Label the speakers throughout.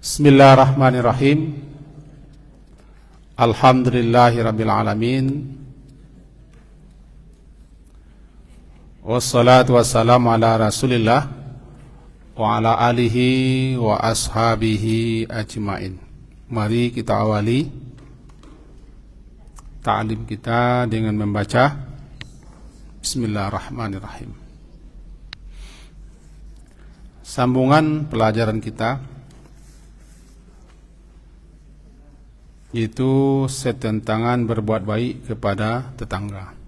Speaker 1: Bismillahirrahmanirrahim. Alhamdulillahirabbil alamin. Wassalatu wassalamu ala Rasulillah wa ala alihi wa ashabihi ajmain. Mari kita awali ta'lim kita dengan membaca Bismillahirrahmanirrahim. Sambungan pelajaran kita itu setentangan berbuat baik kepada tetangga.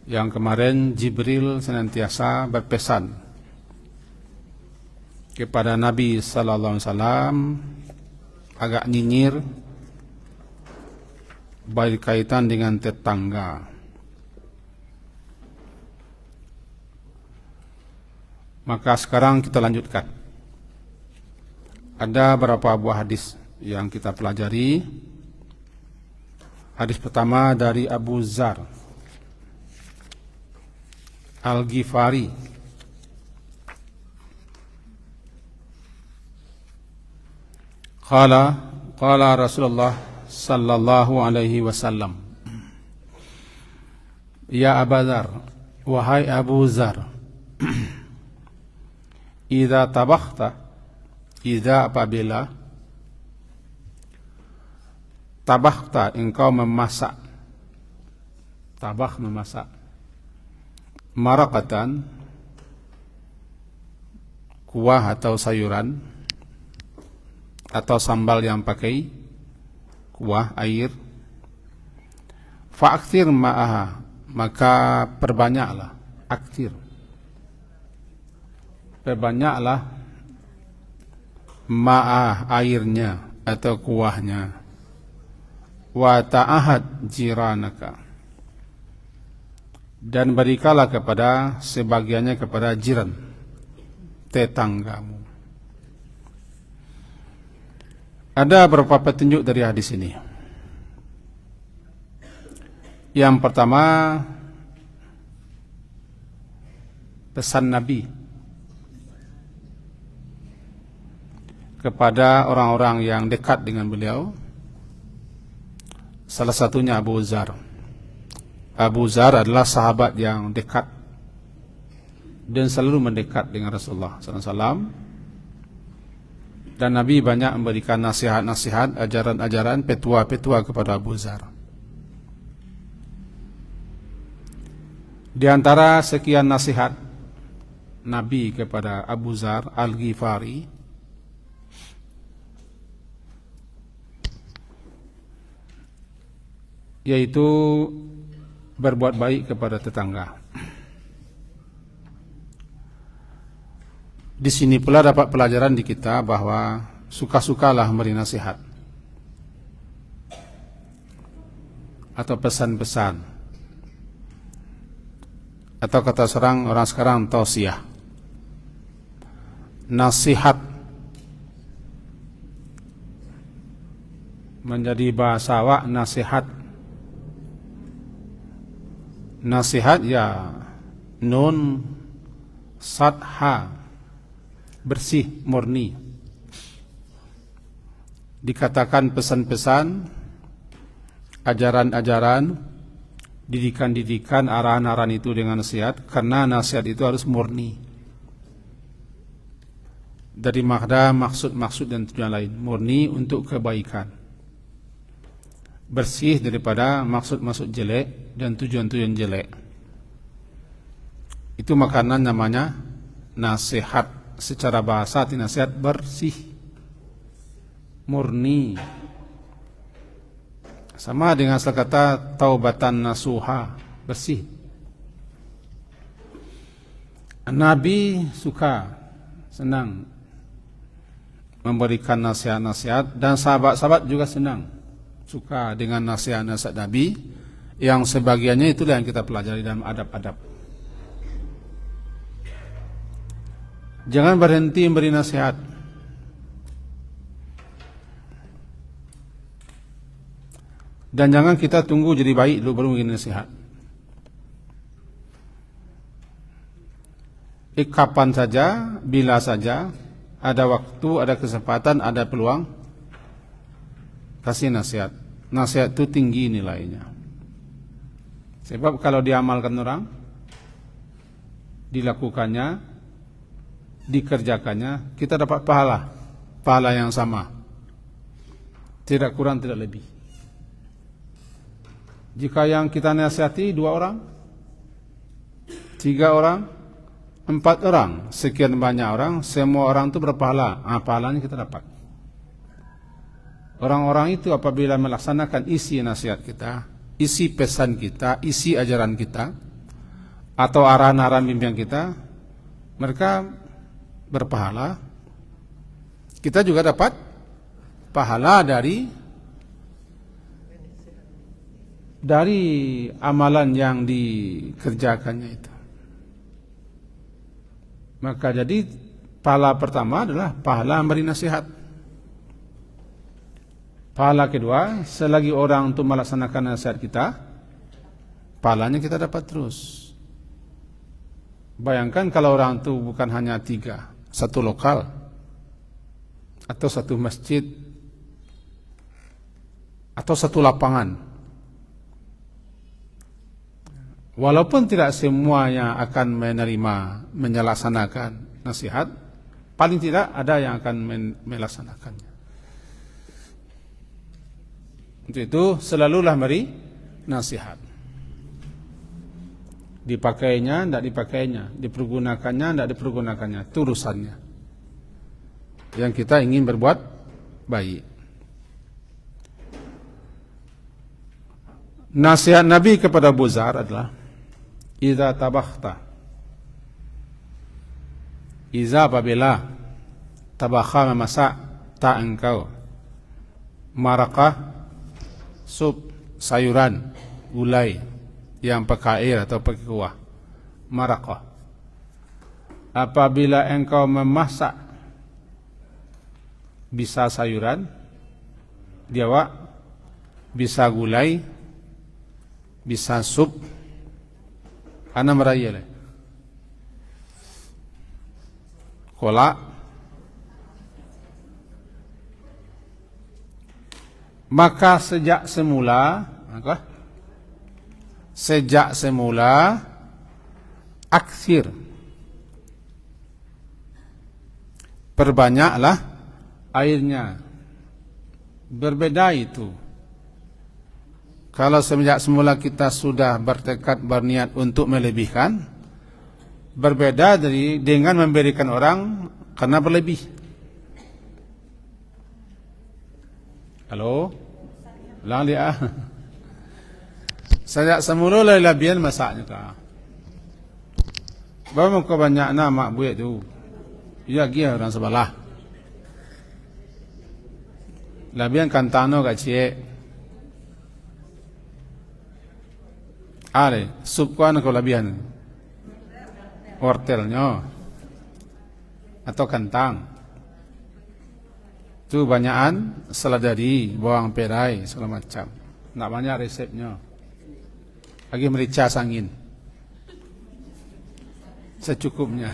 Speaker 1: Yang kemarin Jibril senantiasa berpesan kepada Nabi sallallahu alaihi wasallam agak nyinyir berkaitan dengan tetangga. Maka sekarang kita lanjutkan. Ada beberapa buah hadis yang kita pelajari. Hadis pertama dari Abu Dzar Al-Ghifari. Qala Rasulullah sallallahu alaihi wasallam, Ya Abu Dzar, wahai Abu Dzar, apabila tabakhta engkau memasak, memasak maraqatan kuah atau sayuran atau sambal yang pakai kuah air, fa'akthir ma'aha, maka perbanyaklah, perbanyaklah ma'ah airnya atau kuahnya, wa ta'ahad jiranaka, dan berikanlah kepada sebagiannya kepada jiran, tetanggamu. Ada beberapa petunjuk dari hadis ini. Yang pertama, pesan Nabi kepada orang-orang yang dekat dengan beliau. Salah satunya Abu Dzar. Abu Dzar adalah sahabat yang dekat dan selalu mendekat dengan Rasulullah SAW. Dan Nabi banyak memberikan nasihat-nasihat, ajaran-ajaran, petua-petua kepada Abu Dzar. Di antara sekian nasihat Nabi kepada Abu Dzar Al-Ghifari, yaitu berbuat baik kepada tetangga. Di sini pula dapat pelajaran di kita bahwa suka-sukalah memberi nasihat atau pesan-pesan, atau kata orang sekarang tausiah, nasihat menjadi bahasa awak nasihat. Nasihat ya nun sad ha, bersih, murni. Dikatakan pesan-pesan, ajaran-ajaran, didikan-didikan, arahan-arahan itu dengan nasihat, karena nasihat itu harus murni dari makna, maksud-maksud dan tujuan lain. Murni untuk kebaikan, bersih daripada maksud-maksud jelek dan tujuan-tujuan jelek. Itu makanan namanya nasihat. Secara bahasa nasihat bersih, murni. Sama dengan kata taubatan nasuha, bersih. Nabi suka, senang memberikan nasihat-nasihat, dan sahabat-sahabat juga senang, suka dengan nasihat-nasihat Nabi, yang sebagiannya itulah yang kita pelajari dalam adab-adab. Jangan berhenti memberi nasihat. Dan jangan kita tunggu jadi baik dulu baru memberi nasihat. Kapan saja, bila saja ada waktu, ada kesempatan, ada peluang, kasih nasihat. Nasihat itu tinggi nilainya. Sebab kalau diamalkan orang, dilakukannya, dikerjakannya, kita dapat pahala yang sama, tidak kurang tidak lebih. Jika yang kita nasihati 2 orang, 3 orang, 4 orang, sekian banyak orang, semua orang itu berpahala, pahalanya kita dapat. Orang-orang itu apabila melaksanakan isi nasihat kita, isi pesan kita, isi ajaran kita, atau arahan-arahan bimbingan kita, mereka berpahala. Kita juga dapat pahala dari amalan yang dikerjakannya itu. Maka jadi pahala pertama adalah pahala memberi nasihat. Pahala kedua, selagi orang untuk melaksanakan nasihat kita, pahalanya kita dapat terus. Bayangkan kalau orang itu bukan hanya 3, satu lokal atau satu masjid atau satu lapangan. Walaupun tidak semuanya akan menerima, menyelaksanakan nasihat, paling tidak ada yang akan melaksanakannya. Untuk itu selalulah beri nasihat. Dipakainya, tidak dipakainya, dipergunakannya, tidak dipergunakannya, itu urusannya. Yang kita ingin berbuat baik. Nasihat Nabi kepada Abu Dzar adalah idza tabakhta, idza apabila tabakha memasak tak engkau marakah sup sayuran gulai yang pakai air atau pakai kuah, marakah. Apabila engkau memasak bisa sayuran diawak, bisa gulai, bisa sup, ana meraya kolak, maka sejak semula aksir, perbanyaklah airnya. Berbeda itu kalau semenjak semula kita sudah bertekad berniat untuk melebihkan, berbeda dengan memberikan orang karena berlebih. Halo? Ulang dia. Sejak semula lebihan masaknya kah? Bawa muka banyak nama buat tu. Ya dia orang sebelah. Lebihan kantano kat cik. Ale, sup ko ano ko lebihan? Wortelnya atau kentang. Itu banyakan seladari, bawang perai, segala macam. Nak banyak resepnya. Lagi merica angin. Secukupnya.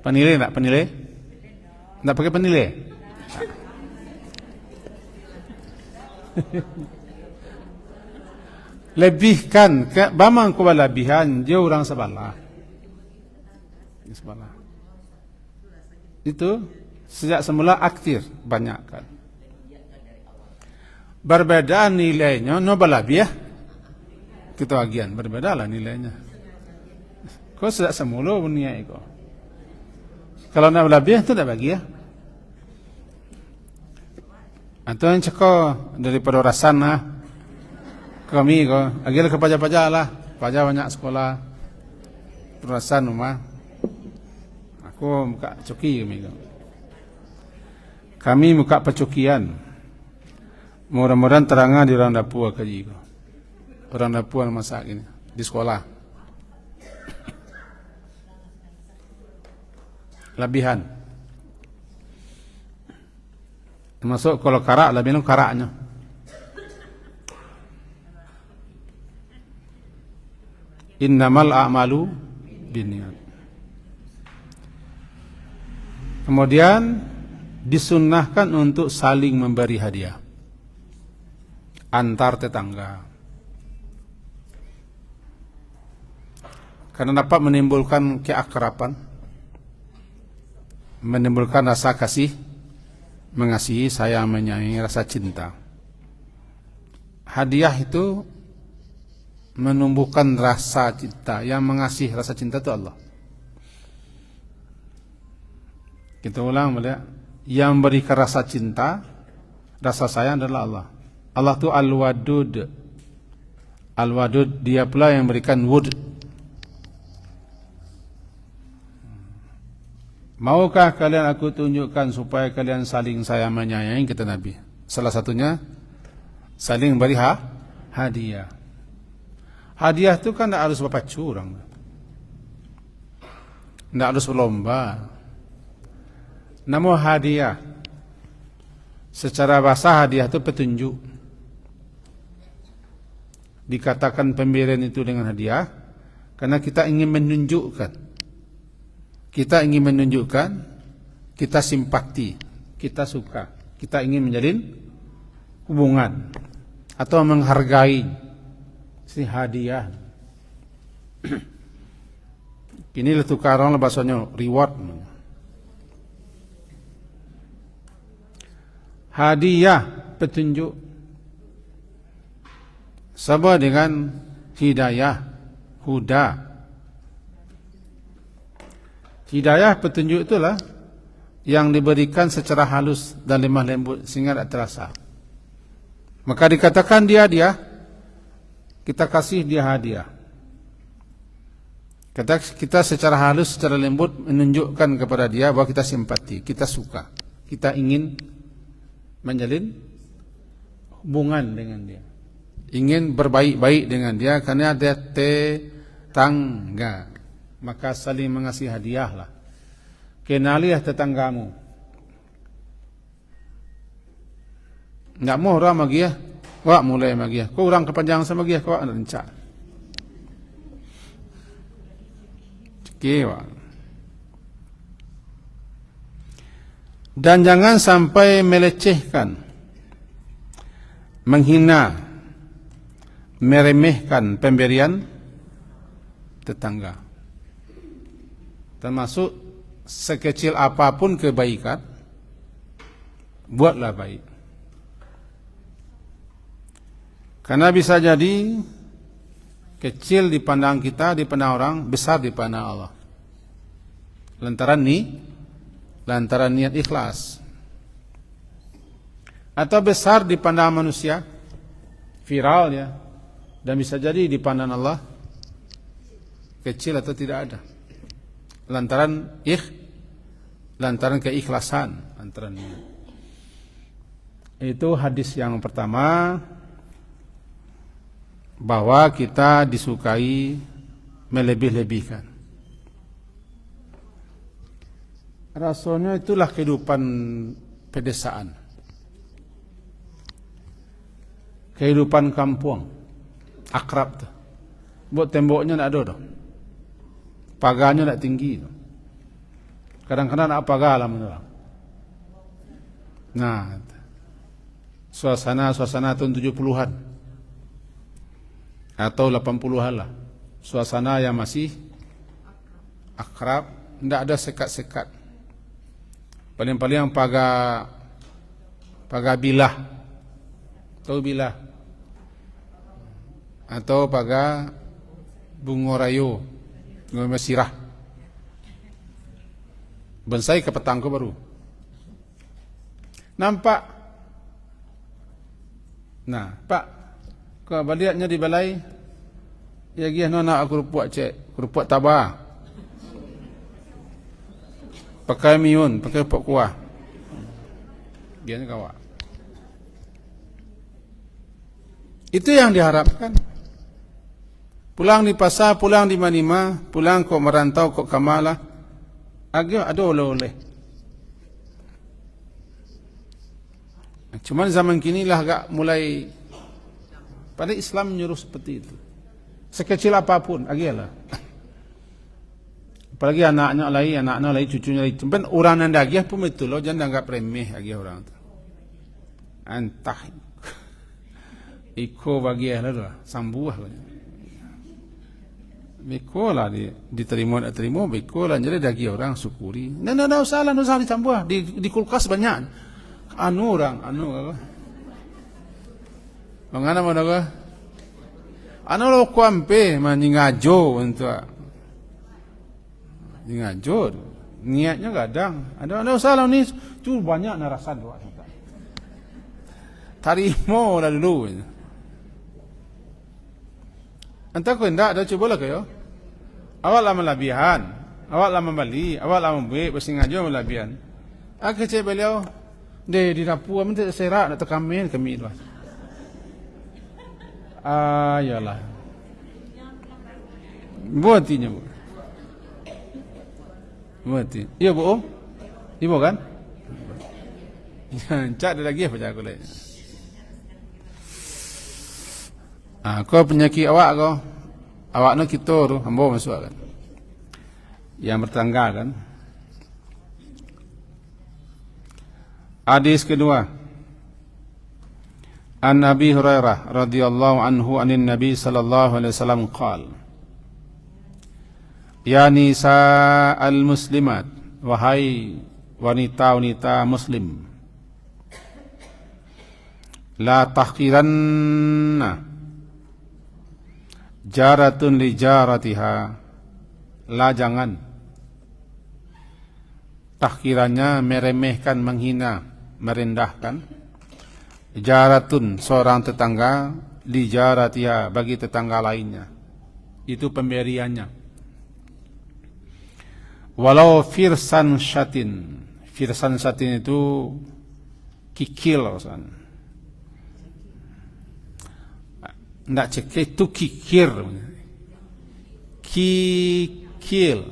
Speaker 1: Penilai tak? Penilai? Tak pakai penilai? Lebihkan, bamang ko lebihan, dia orang sebelah. Itu sejak semula aktif banyakkan. Berbeda nilainya, no berlebih ya. Kita bagian berbeda lah nilainya. Kau sejak semula punya itu. Kalau nak berlebih itu tak bagi ya. Atau yang cekok daripada rasan lah. Kami ko, agil ke pajak-pajak lah, pajak banyak sekolah, perasan rumah. Aku muka coki kami muka pecokian. Mudah-mudahan terangah di orang dapur kaji ko. Orang dapur masak ini di sekolah. Lebihan. Termasuk kalau karak, lebihan karaknya. Innamal a'malu binniyat. Kemudian disunnahkan untuk saling memberi hadiah antar tetangga, karena dapat menimbulkan keakraban, menimbulkan rasa kasih, mengasihi, sayang, menyayangi, rasa cinta. Hadiah itu menumbuhkan rasa cinta. Yang mengasih rasa cinta itu Allah. Kita ulang boleh. Yang memberikan rasa cinta, rasa sayang adalah Allah. Allah itu Al-Wadud. Al-Wadud, dia pula yang memberikan wud. Maukah kalian aku tunjukkan supaya kalian saling sayang menyayangi, kata Nabi. Salah satunya saling beri hadiah. Hadiah itu kan tidak harus berpacu orang, tidak harus berlomba. Namun hadiah secara bahasa, hadiah itu petunjuk. Dikatakan pemberian itu dengan hadiah karena kita ingin menunjukkan, kita simpati, kita suka, kita ingin menjalin hubungan atau menghargai. Ini hadiah. Ini tukaran bahasanya reward. Hadiah petunjuk sama dengan hidayah, huda. Hidayah petunjuk itulah yang diberikan secara halus dan lemah lembut sehingga tidak terasa. Maka dikatakan dia, kita kasih dia hadiah. Kita secara halus, secara lembut menunjukkan kepada dia bahwa kita simpati, kita suka, kita ingin menjalin hubungan dengan dia, ingin berbaik-baik dengan dia karena dia tetangga. Maka saling mengasih hadiahlah. Kenalilah tetanggamu. Nggak mau orang magi ya, wak mulai magi ya. Kau orang kepanjangan sama magi ya, kau rencak. Cekewa. Dan jangan sampai melecehkan, menghina, meremehkan pemberian tetangga. Termasuk sekecil apapun kebaikan, buatlah baik. Karena bisa jadi kecil dipandang kita, dipandang orang, besar dipandang Allah. Lantaran niat ikhlas. Atau besar dipandang manusia, viral ya, dan bisa jadi dipandang Allah kecil atau tidak ada. Lantaran keikhlasan, lantaran niat. Itu hadis yang pertama, bahwa kita disukai melebih-lebihkan. Rasanya itulah kehidupan pedesaan, kehidupan kampung, akrab tuh. Buat temboknya tidak ada tuh, pagarnya tidak tinggi tuh. Kadang-kadang nak pagar lah menurut. Nah, suasana tahun 70-an atau 80-an lah, suasana yang masih akrab, tidak ada sekat-sekat. Paling-paling pagar bilah, tahu bilah, atau pagar bunga rayo, bunga mesirah, bonsai ke petangku baru nampak. Nah, Pak, kau baliaknya di balai, ya gih nona aku rupuak cek, rupuak tabah. Pakai miun, pakai pok kuah. Biarnya kawak. Itu yang diharapkan. Pulang di pasar, pulang di manima, pulang kok merantau kok kamala, agak ada oleh-oleh. Cuman zaman kini lah agak mulai, pada Islam menyuruh seperti itu. Sekecil apapun, agak lah. Apalagi anak-anak lain, cucunya lain. Cuman orang yang dagiah pun betul loh, jangan anggap remeh lagi orang tu. Entah. Iko bagiah lah, sambuah lah. Beko lah diterima tak terima, beko lah. Jadi dagi orang syukuri. Nah, usah ditambuh. Di kulkas banyak. Anu apa? Mengana mana apa? Anu lo kuampe meningajo untuk ningajo. Niatnya kadang. Ada usah lah ni. Tu banyak narasan doa. Tarimo lah dulu. Entah kau hendak dah cuba lah kayo. Awak lah melabihan, awak lah membeli, awak lah membuat, bersih ngajo melabihan. Aku cek beliau, di dapur, minta serak nak terkamin kami itu. Yalah. Buatinya bu. Buati. Iya bu. Ibu kan? Cak ada lagi apa cak aku lagi? Kau penyakit awak kau. Awak nak kita tu, hamba masuk kan. Yang bertangga kan. Hadis kedua. An Abi Hurairah radhiyallahu anhu anin Nabi sallallahu alaihi wasallam qala: Ya nisa al-muslimat, wahai wanita-wanita muslim, la tahqiranna jaratun li jaratiha, la jangan tahkirannya meremehkan, menghina, merendahkan, jaratun seorang tetangga, li jaratiha bagi tetangga lainnya, itu pemberiannya. Walau firsan syatin itu kikil kan. Nak cekik tu kikir. Kikil.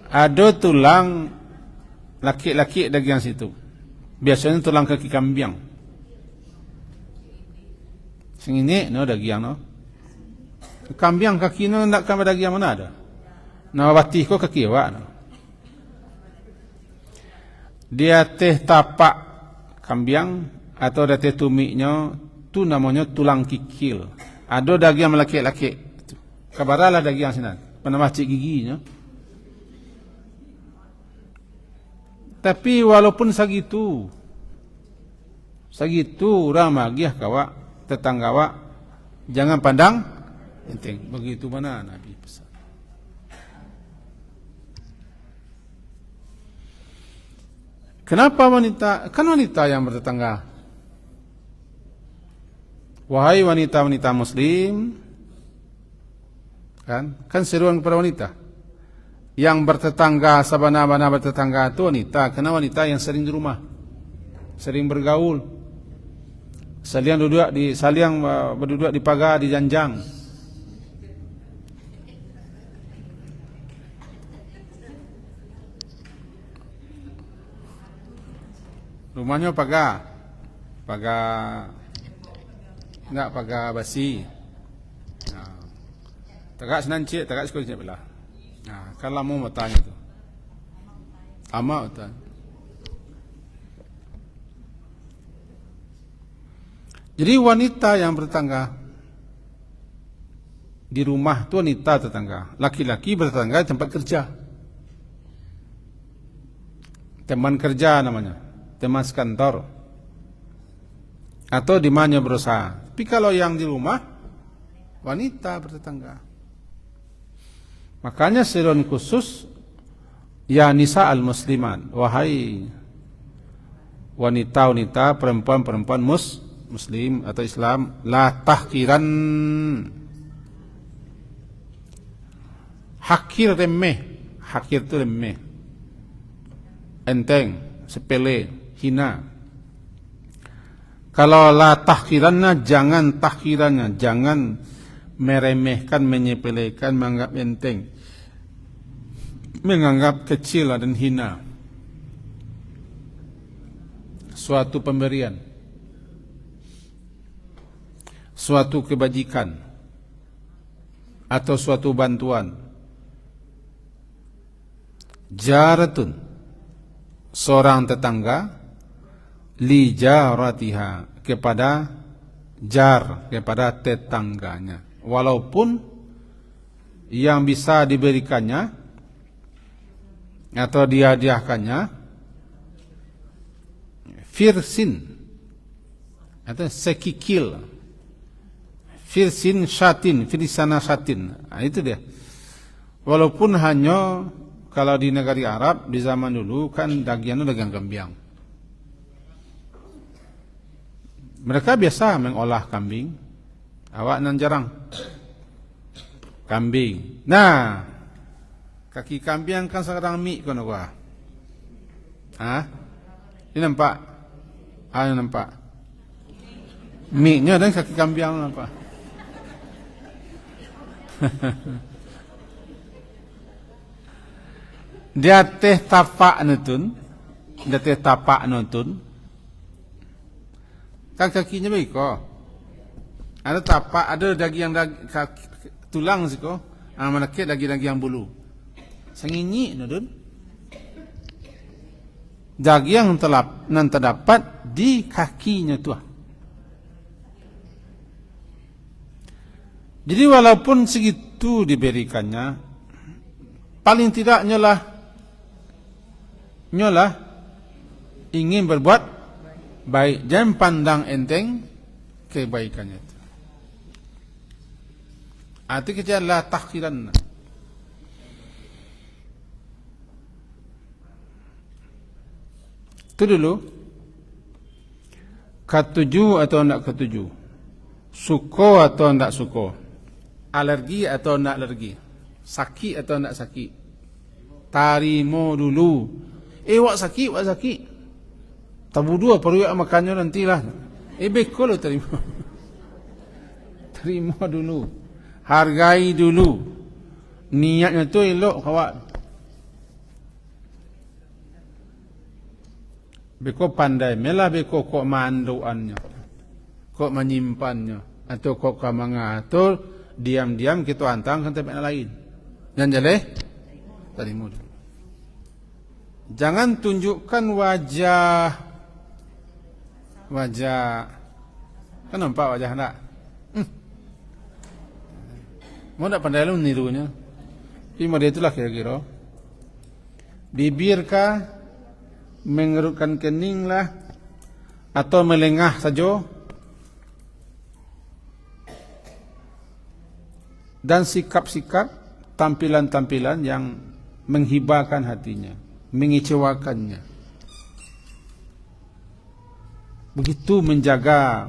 Speaker 1: Ada tulang laki-laki dagian situ. Biasanya tulang kaki kambing. Sing ini no dagian no. Kambing kaki no nak kan dagian mana ada? Na batih ko kaki awak no. Dia teh tapak kambing atau ada tumiknya tu namanya tulang kikil. Ada daging laki-laki. Kabaralah daging sinan. Pernah macik giginya. Tapi walaupun segitu ramagiah kawak tetangga awak jangan pandang enteng. Begitu mana Nabi pesan. Kenapa wanita? Kan wanita yang bertetangga. Wahai wanita-wanita muslim, kan seruan kepada wanita. Yang bertetangga, sabana-bana bertetangga itu wanita. Karena wanita yang sering di rumah, sering bergaul, saling berduduk di pagar, di janjang. Rumahnya pagar basi. Tagak senancik, tagak sekolah cik belah. Kalau mau tanya tu, amat tu. Jadi wanita yang bertetangga di rumah tu wanita tetangga, laki-laki bertetangga di tempat kerja, teman kerja namanya. Teman sekantor atau di mana berusaha. Tapi kalau yang di rumah wanita bertetangga. Makanya seruan khusus ya nisa al-musliman, wahai wanita-wanita, perempuan-perempuan muslim atau Islam, la tahkiran, hakir remeh. Hakir itu remeh, enteng, sepele, hina. Kalau la tahkirannya, jangan tahkirannya, jangan meremehkan, menyepelekan, menganggap enteng, menganggap kecil dan hina suatu pemberian, suatu kebajikan. atau suatu bantuan. Jaratun, seorang tetangga, li jaratiha, kepada jar, kepada tetangganya. Walaupun yang bisa diberikannya atau dihadiahkannya firsin atau sekikil, firsin syatin, firsana syatin. Nah, itu dia. Walaupun hanya kalau di negara Arab di zaman dulu kan dagingnya dagang kambing. Mereka biasa mengolah kambing. Awak nan jarang kambing. Nah, kaki kambing kan sekarang mie kono gua. Ini nampak? Ini nampak. Mie-nya dan kaki kambing nampak. Dia teh tapak nutun. Dia teh tapak nutun. Kan kakinya baik kok. Ada tapak, ada daging yang tulang sih kok. Mana ke daging-daging yang bulu. Senginyi nutun. Daging yang terdapat di kakinya tuah. Jadi walaupun segitu diberikannya, paling tidak nyolah ingin berbuat baik, jangan pandang enteng kebaikannya itu. Arti kita la tahqiran. Itu dulu. Ketujuh atau tidak ketujuh, suko atau tidak suko, alergi atau tidak alergi, sakit atau tidak sakit, tarimo dulu. Wak sakit. Tabu dua perlu makannya nantilah. Beko lo terima. Terima dulu. Hargai dulu. Niatnya tu elok kawak. Beko pandai, melah beko kok manduannya, kok menyimpannya, atau kok kamanga, atau diam-diam kita antang ke tempat lain. Dan jaleh terima dulu. Jangan tunjukkan wajah. Kan nampak wajah tak? Mau tak pandai lu nirunya? Cuma dia itulah kira-kira. Bibirkah, mengerutkan kening lah, atau melengah saja. Dan sikap-sikap, tampilan-tampilan yang menghibahkan hatinya, mengecewakannya. Begitu menjaga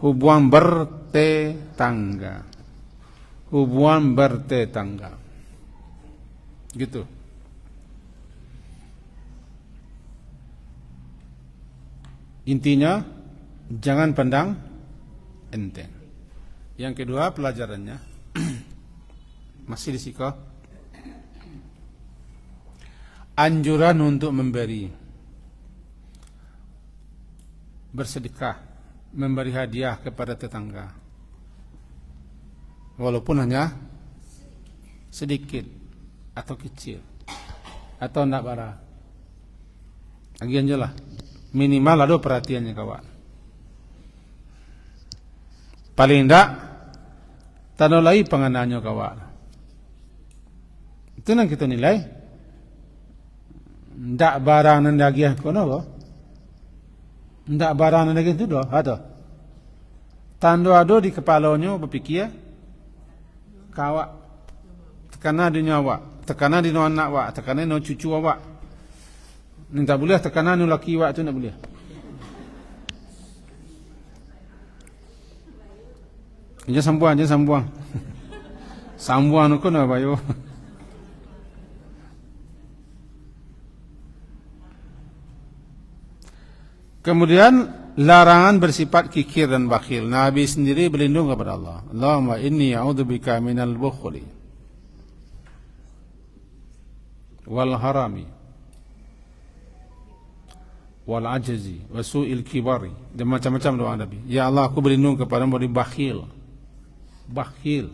Speaker 1: hubungan bertetangga. Hubungan bertetangga. Gitu. Intinya, jangan pandang enteng. Yang kedua pelajarannya, masih di siko. Anjuran untuk memberi. Bersedekah, memberi hadiah kepada tetangga, walaupun hanya sedikit atau kecil atau tidak bara. Agian jelah, minimal ada perhatiannya kawan. Paling tidak tanolai pengenannya kawan. Itu yang kita nilai. Tidak barang dan dagiah kono loh. Tidak barang lagi itu dah ada. Tando ada di kepalanya berfikir kawak tekanan di nyawa, tekanan di anak awak, tekanan di cucu awak. Ni tak boleh tekanan di laki awak tu tak boleh. Jangan sambuang. Sambuang tu kena bayo. Kemudian larangan bersifat kikir dan bakhil. Nabi sendiri berlindung kepada Allah. Allahumma inni a'udzubika minal bukhli wal harami wal ajzi wa su'il kibari. Dan macam-macam doa Nabi. Ya Allah, aku berlindung kepada dari bakhil. Bakhil.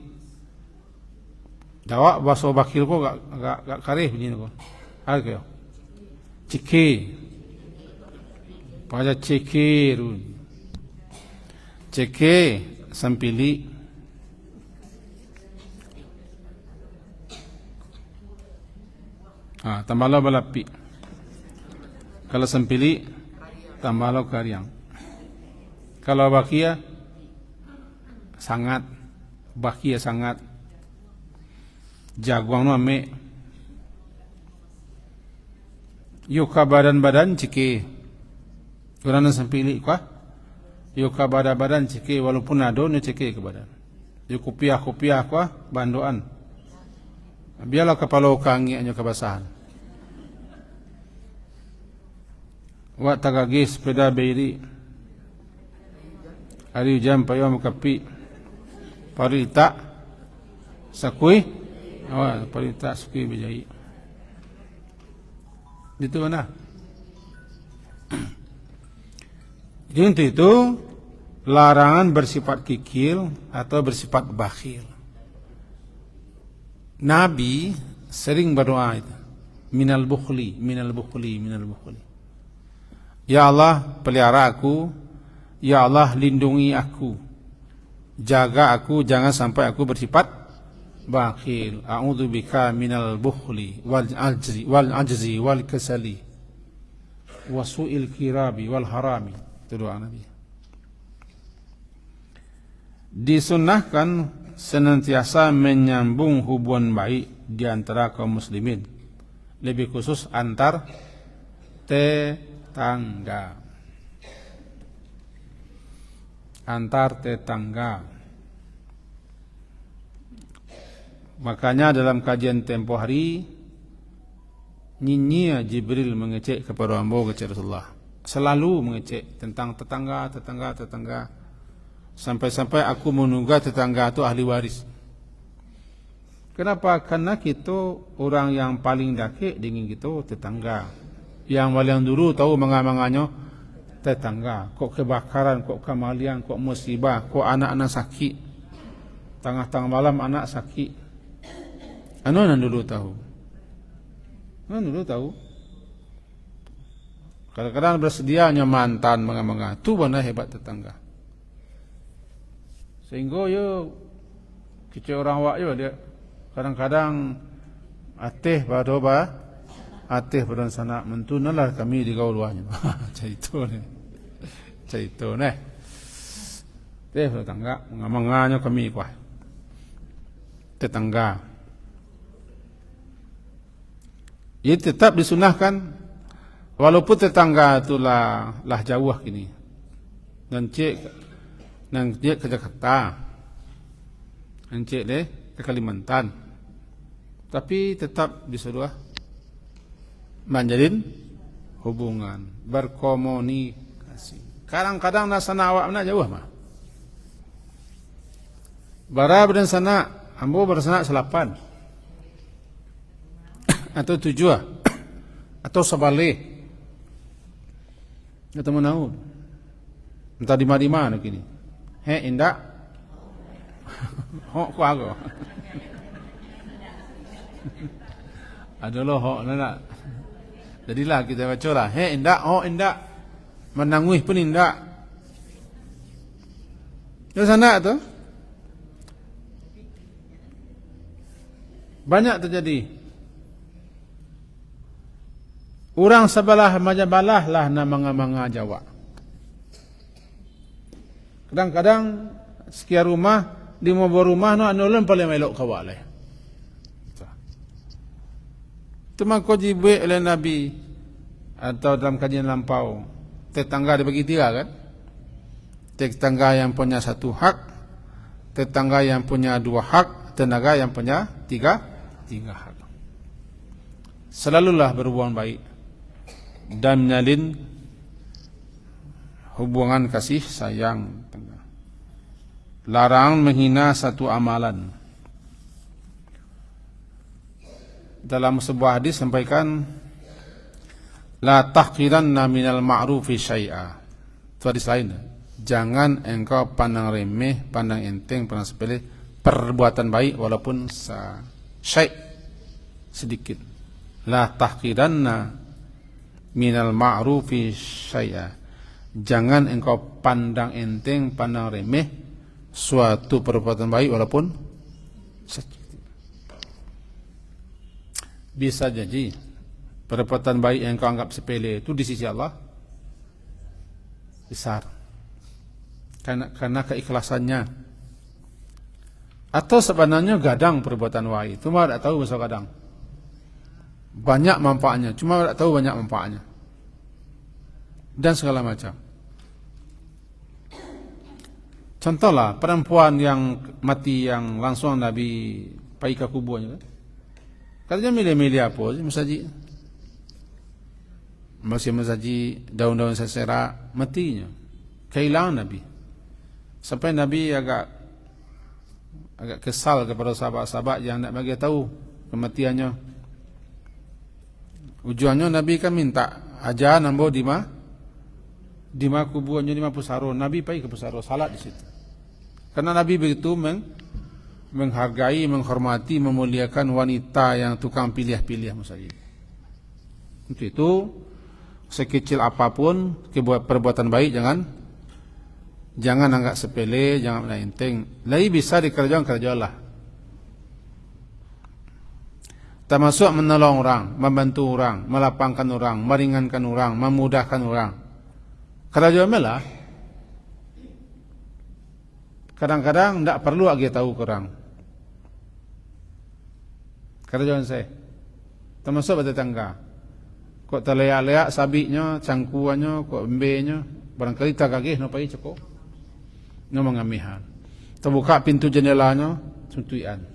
Speaker 1: Jawab bahasa bakil ko gak karih bunyi ko. Ada ke? Cike. Pada cike run. Cike sampili. Tambalo balapi. Kalau sampili tambalo karyang. Kalau bakia sangat. Bakia sangat. Jaguang no ame. Yuka badan-badan cike. Kurang sampili kah? Yuka badan-badan cike walaupun ado ni cike ke badan. Yuka kopiah kah bandoan. Biarlah kepala kangi anyo kebasahan. Wa tagagi sepeda beiri. Hari jam payo makapi. Parita sakui. Parita sakui bejai. Itu mana? Jadi itu larangan bersifat kikil atau bersifat bakhil. Nabi sering berdoa itu. Minal bukhli. Ya Allah, pelihara aku. Ya Allah, lindungi aku. Jaga aku, jangan sampai aku bersifat bakhil. A'udzubika minal bukhli wal ajzi wal kasali wa su'il kirabi wal harami. Itu doa Nabi. Disunnahkan senantiasa menyambung hubungan baik di antara kaum muslimin, lebih khusus antar tetangga. Makanya dalam kajian tempo hari Nyinyia Jibril mengecek kepada hamba kecil Rasulullah. Selalu mengecek tentang tetangga. Sampai-sampai aku menunggu tetangga itu ahli waris. Kenapa? Karena kita orang yang paling dakik dengan kita tetangga. Yang paling dulu tahu mengamangannya tetangga. Kok kebakaran, kok kemalian, kok musibah, kok anak-anak sakit. Tengah-tengah malam anak sakit. Anu yang dulu tahu. Kadang-kadang bersedianya mantan mengamanga. Itu benar hebat tetangga. Sehingga yo kecil orang wak yo dia kadang-kadang atih pada sana mentunalah kami di gaul wanya. Cerita nih. Teh tetangga mengamanganya kami kuah. Tetangga. Ia tetap disunahkan walaupun tetangga itulah jauh kini. Dan dia ke Jakarta. Encik deh ke Kalimantan. Tapi tetap disuruh menjalin hubungan, berkomunikasi. Kadang-kadang nasana awak mana jauh mah. Bara berdan sana, ambo bersana 8. Atau 7 atau sebalik atau menaun entah di mana kini indak hok ku aku adalah hok nak jadilah kita baca lah indak menangui pun indak di sana tu banyak terjadi. Orang sebelah majabalah lah nama-nama Jawa. Kadang-kadang sekian rumah, 5 rumah no anulan paling melok kawaleh. Itu maka dibuat oleh Nabi atau dalam kajian lampau. Tetangga dibagi 3 kan? Tetangga yang punya 1 hak, tetangga yang punya 2 hak, tetangga yang punya 3 hak. Selalulah berhubungan baik dan menyalin hubungan kasih sayang. Larang menghina satu amalan. Dalam sebuah hadis sampaikan la tahqiranna minal ma'rufi syai'a. Itu hadis lain. Jangan engkau pandang remeh, pandang enteng, pandang sepele perbuatan baik walaupun syai' sedikit. La tahqiranna minal ma'rufi syai'a. Jangan engkau pandang enteng, pandang remeh suatu perbuatan baik walaupun sedikit. Bisa jadi perbuatan baik yang kau anggap sepele itu di sisi Allah besar, karena keikhlasannya. Atau sebenarnya gadang perbuatan baik, cuma tidak tahu besar gadang. Banyak manfaatnya, cuma tidak tahu banyak manfaatnya. Dan segala macam. Contohlah perempuan yang mati yang langsung Nabi pergi ke kuburnya. Katanya milih-milih apa? Masih mensaji daun-daun sesera, matinya. Kehilangan Nabi. Sampai Nabi agak kesal kepada sahabat-sahabat yang nak bagi tahu kematiannya. Ujungnya Nabi kan minta ajar nambo di mana kuburnya, di mana pusaro. Nabi pergi ke pusaro, salat di situ. Karena Nabi begitu menghargai, menghormati, memuliakan wanita yang tukang pilih-pilih musajid. Untuk itu sekecil apapun perbuatan baik jangan anggap sepele, jangan enteng. Lagi bisa dikerjakan. Termasuk menolong orang, membantu orang, melapangkan orang, meringankan orang, memudahkan orang. Kerajaan melah. Kadang-kadang tidak perlu lagi tahu ke orang. Kerajaan saya. Termasuk bertetangga. Kok terleak-leak sabiknya, cangkuannya, kok embenya, barangkali tak kagih no pai cekok. No mengamihan. Terbuka pintu jendelanya, suntuian.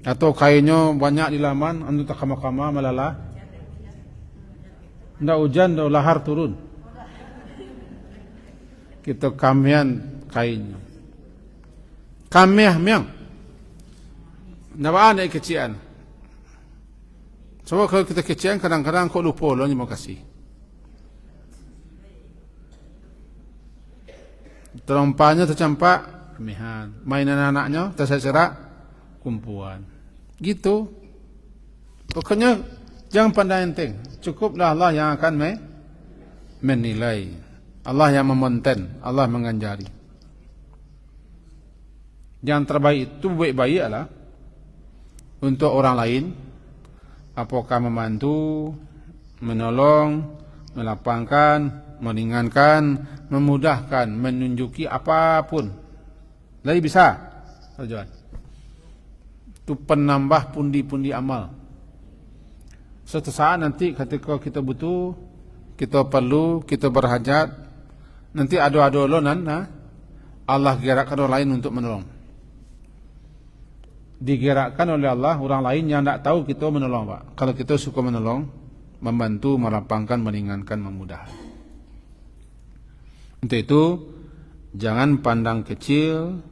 Speaker 1: Atau kainnya banyak di laman, anu tak kama-kama malalah. Ndak hujan, ndak lahar turun. Kita kamian kainnya. Kamiah-miang. Nabaan ay kecian. Sebab kalau kita kecian, kadang-kadang kok lupa Allah, terima kasih. Terompanya tercampak, kamihan. Mainan anaknya, terserak, kumpulan. Gitu. Pokoknya jangan pandang enteng. Cukuplah Allah yang akan menilai. Allah yang memonten, Allah menganjari. Yang terbaik itu baik-baik adalah untuk orang lain. Apakah membantu, menolong, melapangkan, meringankan, memudahkan, menunjuki apapun. Lagi bisa. Tujuan. Itu penambah pundi-pundi amal. Suatu saat nanti ketika kita butuh, kita perlu, kita berhajat, nanti adu-adu lonan, Allah gerakkan orang lain untuk menolong. Digerakkan oleh Allah orang lain yang tidak tahu kita menolong, Pak. Kalau kita suka menolong, membantu, melapangkan, meringankan, memudahkan. Untuk itu jangan pandang kecil,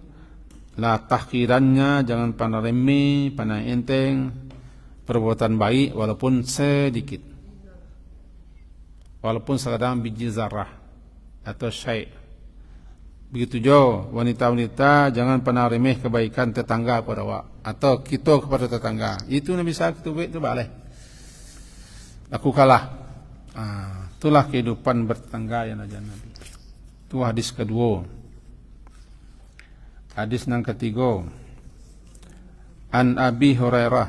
Speaker 1: lah tahkirannya, jangan pandang remeh, pandang enteng, perbuatan baik walaupun sedikit, walaupun sekadar biji zarah atau syai'. Begitu juga wanita-wanita jangan pernah remeh kebaikan tetangga pada awak atau kita kepada tetangga. Itu Nabi SAW itu boleh. Aku kalah. Itulah kehidupan bertetangga yang ajar Nabi. Itu hadis kedua. Hadis yang ketiga. An Abi Hurairah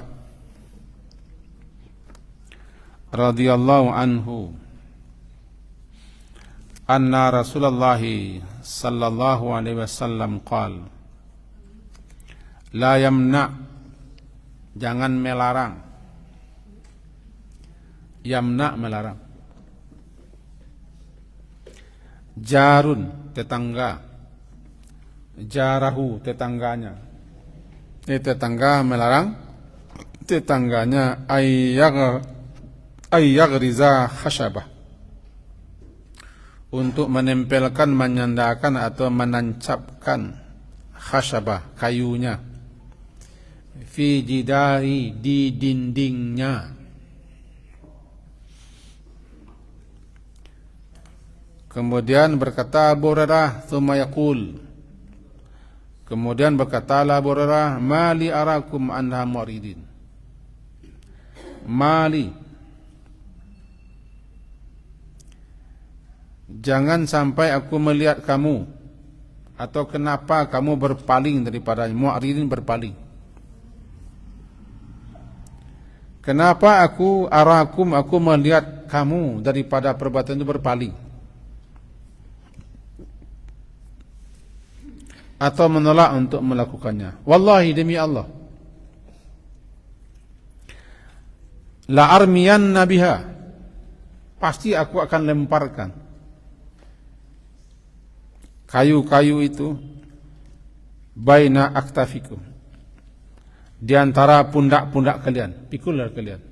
Speaker 1: radhiyallahu anhu anna Rasulullah sallallahu alaihi wasallam qala la yamna, jangan melarang. Yamna, melarang. Jarun, tetangga. Jarahu, tetangganya. Tetangga melarang tetangganya ayyagriza khasyabah, untuk menempelkan, menyandarkan atau menancapkan khasyabah, kayunya, fi jidari, di dindingnya. Kemudian berkata Abu Hurairah, tsumma yaqul, Kemudian berkatalah Abu Hurairah, "Mali arakum anha muridin." Mali, jangan sampai aku melihat kamu, atau kenapa kamu berpaling daripada mu'ridin, berpaling. Kenapa aku melihat kamu daripada perbuatan itu berpaling atau menolak untuk melakukannya? Wallahi, demi Allah, la armiyanna biha, pasti aku akan lemparkan kayu-kayu itu baina aktafikum, di antara pundak-pundak kalian, pikullah kalian.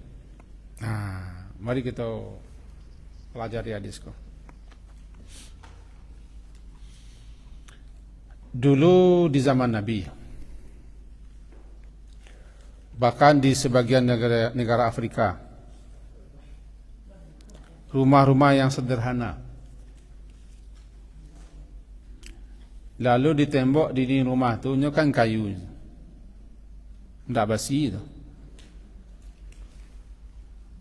Speaker 1: Nah, mari kita pelajari hadisku. Dulu di zaman Nabi, bahkan di sebagian negara Afrika, rumah-rumah yang sederhana, lalu di tembok dinding rumah tu kan kayu, tidak basi itu.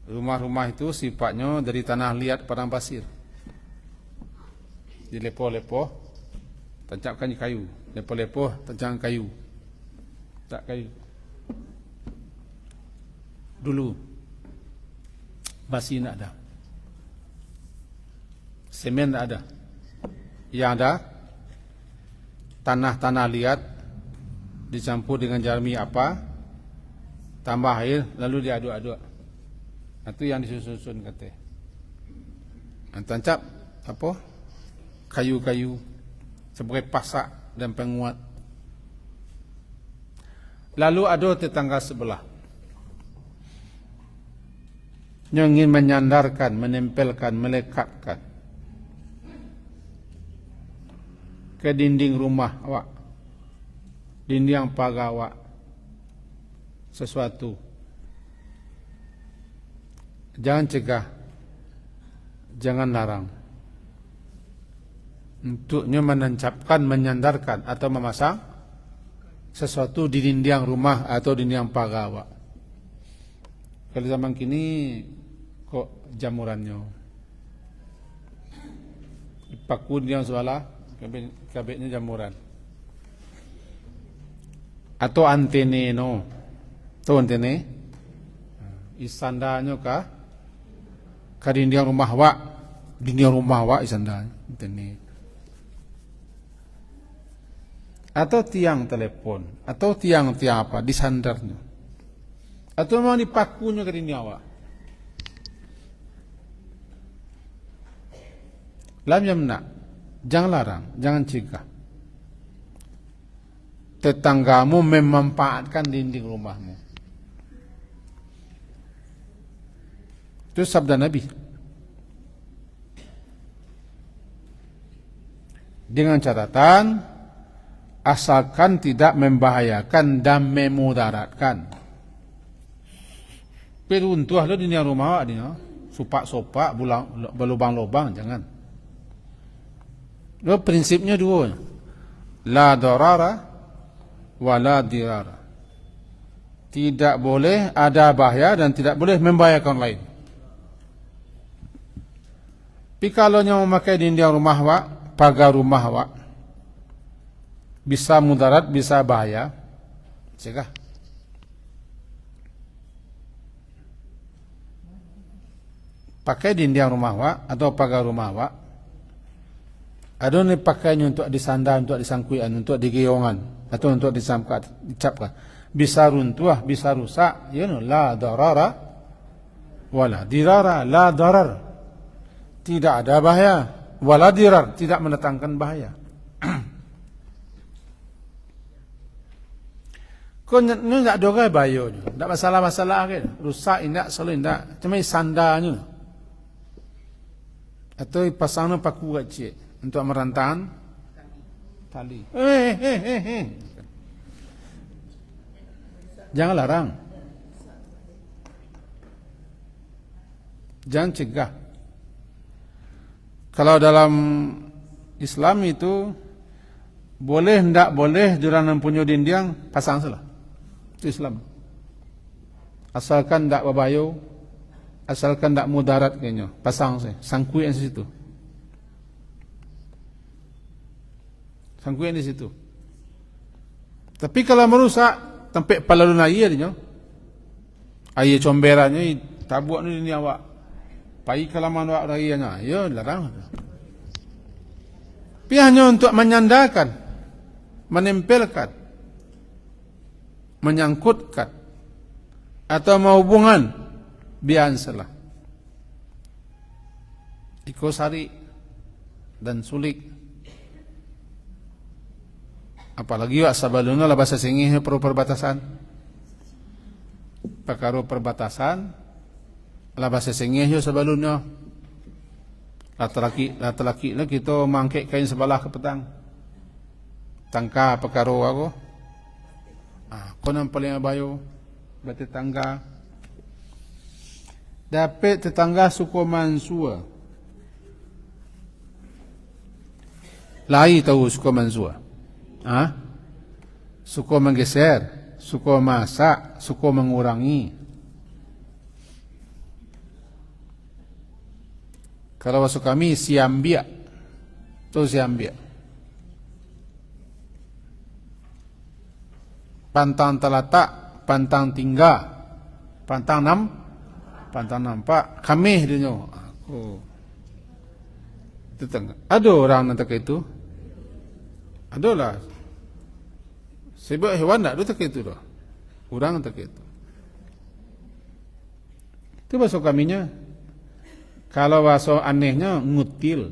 Speaker 1: Rumah-rumah itu sifatnya dari tanah liat padang pasir, dilepoh-lepoh, tancapkan kayu, lepoh-lepoh, tancapkan kayu, tak kayu. Dulu basi tidak ada, semen tidak ada, yang ada tanah-tanah liat dicampur dengan jarmi apa, tambah air, lalu diaduk-aduk. Itu yang disusun kata. Tancap apa? Kayu-kayu sebagai pasak dan penguat. Lalu ada tetangga sebelah yang ingin menyandarkan, menempelkan, melekatkan ke dinding rumah awak, dinding pagar awak, sesuatu. Jangan cegah, jangan larang. Untuknya menancapkan, menyandarkan atau memasang sesuatu di dinding rumah atau dinding pagar awak. Kalau zaman kini kok jamurannya dipakun yang suala, kabetnya jamuran. Atau antene no, tu antene isandanya kah? Kadinding rumah wak, dinding rumah wak isandanya antene. Atau tiang telepon, atau tiang-tiang apa disandarnya, atau memang dipakunya ke dinding awak. Lam yamna, jangan larang, jangan cegah tetanggamu memanfaatkan dinding rumahmu. Itu sabda Nabi. Dengan catatan, asalkan tidak membahayakan dan memudaratkan. Peruntuh lo di rumah awak ni, sopak-sopak, berlubang-lubang, jangan. Lo prinsipnya dua, la darara wa la dirara. Tidak boleh ada bahaya dan tidak boleh membahayakan orang lain. Tapi kalau yang memakai dinding rumah awak, pagar rumah awak, bisa mudarat, bisa bahaya, cegah. Pakai dinding rumah awak atau pagar rumah awak, ada yang pakainya untuk disandar, untuk disangkuian, untuk digeyongan, atau untuk dicapkan. Bisa runtuh, bisa rusak. Ya, la darara wala dirara, la darar, tidak ada bahaya, wala dirar, tidak mendatangkan bahaya. Kau ni tak ada ke bahaya ni, tak masalah-masalah ke, rusak indak, selalu indak, cuma sandarnya, atau pasangnya paku kecil untuk merantakan tali. Jangan larang, jangan cegah. Kalau dalam Islam itu boleh ndak boleh jurang mempunyai dinding pasang salah. Itu Islam. Asalkan ndak berbayu, asalkan ndak mudarat kayaknya, pasang saya, sangkuin di situ. Sangkuin di situ. Tapi kalau merusak, tempat palalun air dia, air comberannya, tabuak ni awak, pai kalaman awak rayanya, ya larang. Tapi hanya untuk menyandarkan, menempelkan, menyangkutkan, atau menghubungan, biasalah. Ikosari dan sulik. Apalagi wak sabaluna lah bahasa singih perlu perbatasan. Perkara perbatasan lah bahasa singih yo sabaluna. Laki-laki lah kita mangkek kain sebelah ke petang. Tangka perkara aku. Konon paling abayo bertetangga. Dapat tetangga suku Mansua. Lai tahu suku Mansua. Suku menggeser, suku masak, suku mengurangi. Kalau masuk kami siambia, tu siambia. Pantang telatak, pantang tinggal, pantang nampak. Kami dia aku. Tetangga. Ada orang nanti itu. Adalah. Sebab hewan tak ada tak itu dah. Orang tak itu. Itu bahasa kaminya. Kalau bahasa anehnya ngutil.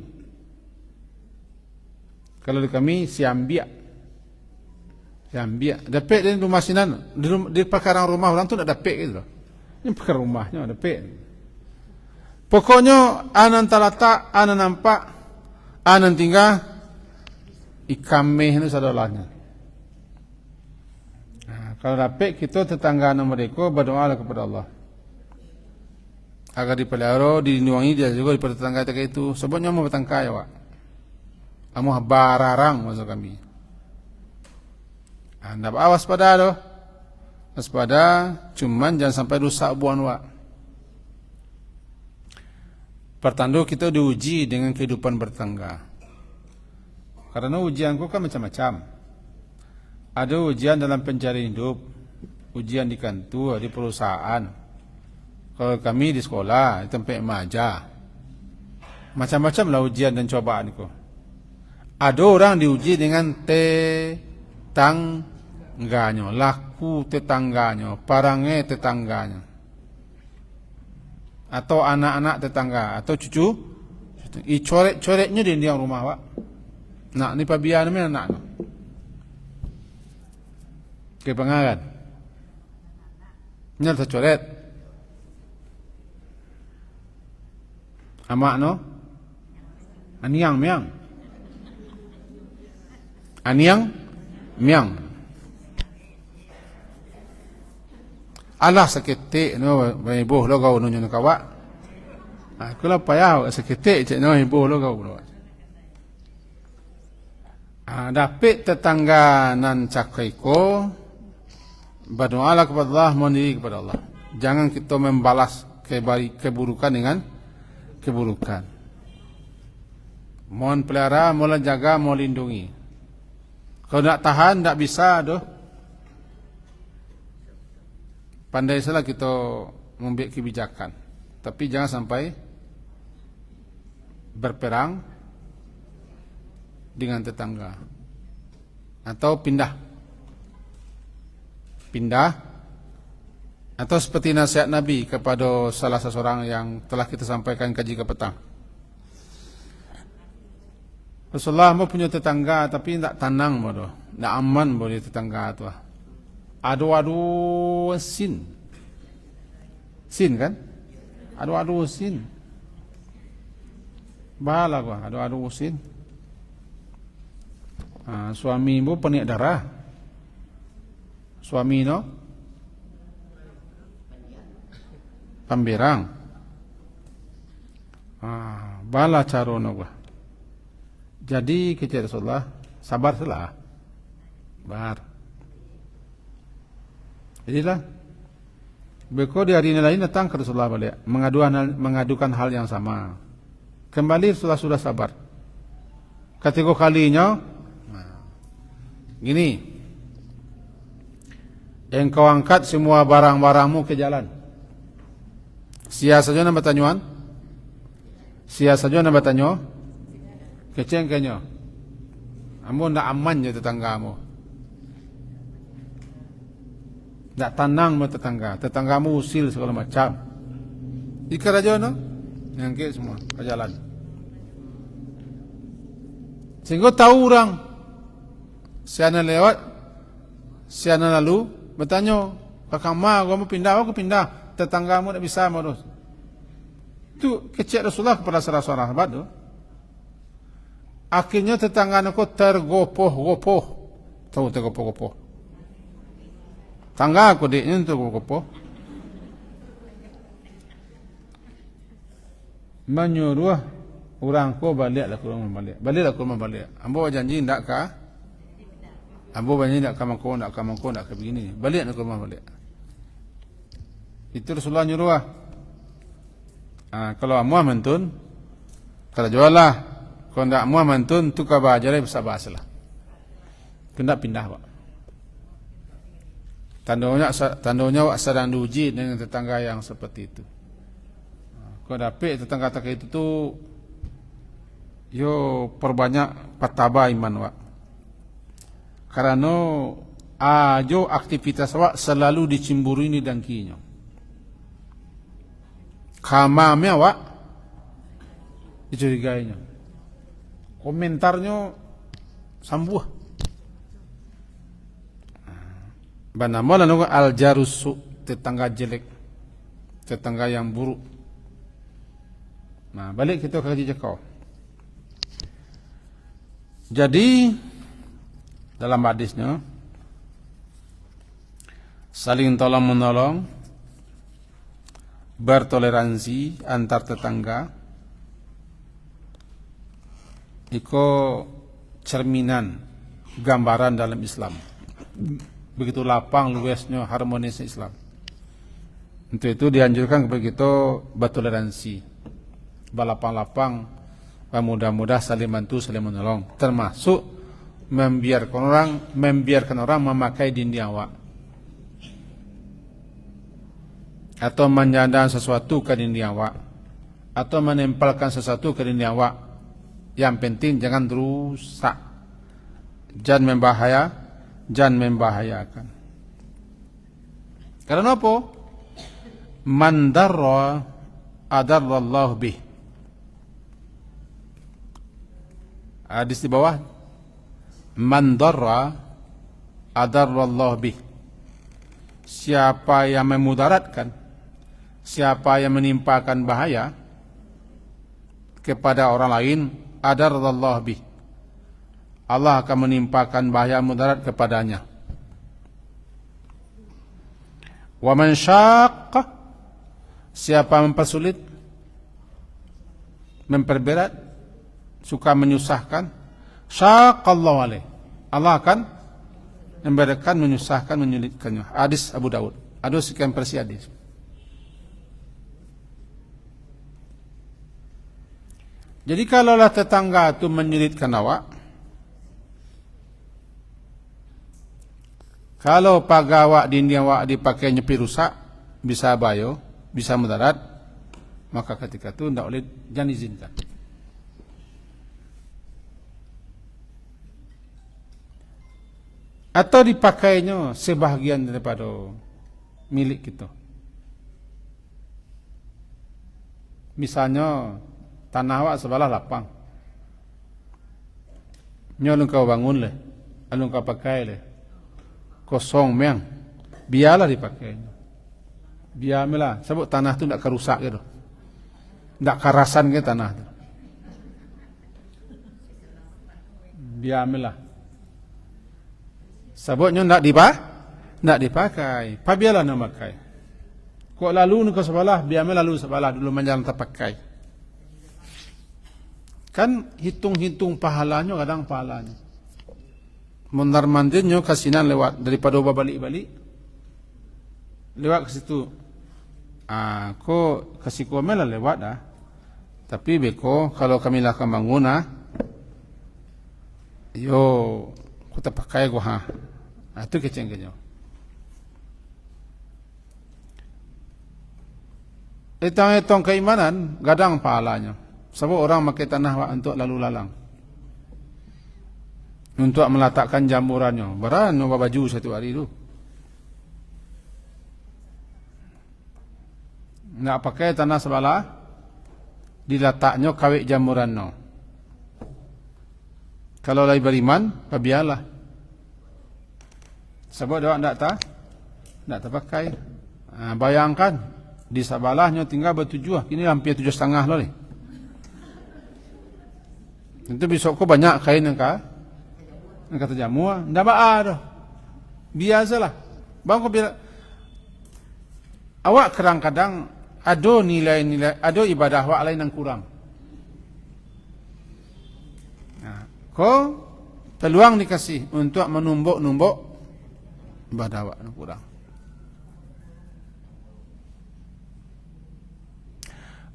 Speaker 1: Kalau di kami siambia. Siambia. Dapat di rumah sinan. Di perkara rumah orang tu nak dapat gitu loh. Ini perkara rumahnya dapat. Pokoknya anan talata, anan nampak, anan tinggal, ikameh itu sadolahnya. Kalau dapat kita tetangga mereka berdoa kepada Allah agar dipelihara, dilindungi dia juga daripada tetangga itu. Sebabnya mau bertangkai awak. Amu bararang masuk kami. Anda awas pada loh. Waspada, cuman jangan sampai rusak buan awak. Pertanda kita diuji dengan kehidupan bertangga. Karena ujianku kan macam-macam. Ada ujian dalam pencarian hidup, ujian di kantor, di perusahaan. Kalau kami di sekolah, di tempat maja. Macam-macam lah ujian dan cobaan itu. Ada orang diuji dengan tetangganya, laku tetangganya, parangnya tetangganya. Atau anak-anak tetangga, atau cucu. Coret-coretnya di diam rumah, Pak. Nak ni pabian ni anak tu. Kepengaran. Nyal tercoret. Amak no. Aniang miang. Aniang miang. Alah seketik no ibu lo kau nunjuk kawak. Aku lah payah seketik cek no ibu lo kau. Dapat tetangga nan cakaiko. Berdoalah kepada Allah, mohon diri kepada Allah. Jangan kita membalas keburukan dengan keburukan. Mohon pelihara, mohon jaga, mohon lindungi. Kalau nak tahan, tak bisa doh. Pandai salah kita membuat kebijakan. Tapi jangan sampai berperang dengan tetangga. Atau pindah. Atau seperti nasihat Nabi kepada salah seseorang yang telah kita sampaikan kaji ke petang. Rasulullah punya tetangga tapi tak tenang bodoh, tak aman boleh tetangga tu. Adu-adu sin kan? Adu-adu sin. Bahala gua adu-adu sin. Suami ibu penik darah. Suami no pambirang. Bala carono gua. Jadi kecil Rasulullah sabar salah. Bar. Jadilah beko di hari lain datang ke Rasulullah balik mengadukan hal yang sama. Kembali Rasulullah sudah sabar. Ketiga kalinya, gini, engkau angkat semua barang-barangmu ke jalan. Sia saja nama tanyuan, sia saja nama tanyo, keceng kenyo. Amu ndak aman je tetanggamu. Ndak tenang mo tetanggamu usil segala macam. Ikar aja no, ngangke semua ke jalan. Sehingga tahu orang, siana lewat, siana lalu, bertanya, kakak ma, gua mau pindah, aku pindah. Tetanggamu tak bisa terus. Itu kecek Rasulullah kepada sahabat tu. Akhirnya tetangga aku tergopoh-gopoh. Tahu tergopoh-gopoh. Tangga aku deknya tergopoh. Menyuruh orang ko baliklah ke rumah balik. Baliklah ke rumah balik. Ambo janji ndak ka? Ambo janji ndak ka mangko, ndak ka begini. Balik ke rumah balik. Itu Rasulullah nyuruh. Kalau amu mentun, kata jual lah. Kalau ndak amu mentun, tu ka bajarai bisa bahaslah. Kena pindah pak. Tandanya wak sedang diuji dengan tetangga yang seperti itu. Kau dapat tetangga itu tu, yo perbanyak pataba iman wak. Karena ajo aktivitas wak selalu dicimburini dan kinyo. Kamamnya wak dicurigainya. Komentarnya sambuh. Banamo lalu al-jarusu, tetangga jelek, tetangga yang buruk. Nah, balik kita ke Haji Jakau. Jadi dalam hadisnya saling tolong menolong, bertoleransi antar tetangga, iko cerminan gambaran dalam Islam. Begitu lapang luasnya harmonis Islam. Untuk itu dianjurkan begitu bertoleransi, balapang-lapang, mudah-mudah saling bantu, saling menolong, termasuk membiarkan orang memakai dinding awak atau menyandang sesuatu ke dinding awak atau menempelkan sesuatu ke dinding awak. Yang penting jangan rusak, jangan membahayakan. Karena apa? Man darra adarrallahu bih. Hadis di bawah, man darra adarrallahu bih. Siapa yang memudaratkan, siapa yang menimpakan bahaya kepada orang lain, adarrallahu bih, Allah akan menimpakan bahaya mudarat kepadanya. Wa man syaqqa, siapa mempersulit, memperberat, suka menyusahkan, syaqallahu alaih, Allah akan memberatkan, menyusahkan, menyulitkannya. Hadis Abu Daud. Ada sekian versi hadis. Jadi kalaulah tetangga itu menyulitkan awak, kalau pagar awak, dinding awak dipakai nyepi rusak, bisa bayo, bisa mudarat, maka ketika itu tidak boleh, jangan izinkan. Atau dipakainya sebahagian daripada milik kita. Misalnya tanah awak sebelah lapang, nyolong kau bangun leh, alung kau pakai leh, kosong memang, biarlah dipakai. Biarlah, sebab tanah tu tidak kerusak gitu, tidak kerasan ke tanah tu. Biarlah. Sebabnya tidak dipakai. Pabiarlah nak pakai. Kok lalu ke sebelah, biarlah lalu sebelah dulu menjalan tak pakai. Kan hitung-hitung pahalanya, kadang pahalanya. Mondar mandirnya kasinan lewat daripada ubah balik-balik. Lewat ke situ. Ko kasih komel lewat dah. Tapi beko kalau kami lah akan bangun yo ko tak pakai ko ha. Itu kecengkenya. Itong keimanan gadang pahalanya. Sebab orang pakai tanah untuk lalu lalang. Untuk meletakkan jamburannya. Beran ubah baju satu hari itu. Nak pakai tanah sebelah, diletaknya kawik jamburannya. Kalau lagi beriman, biarlah. Sebab dia tak terpakai. Bayangkan, di sebelahnya tinggal bertujuh. Ini hampir 7,5 loh ni. Itu besok ko banyak kain yang kata jamu, ndak ada. Biasalah. Bang ko biar awak kadang-kadang ada nilai-nilai, ada ibadah awak lain yang kurang. Ko peluang dikasih untuk menumbuk-numbuk ibadah awak yang kurang.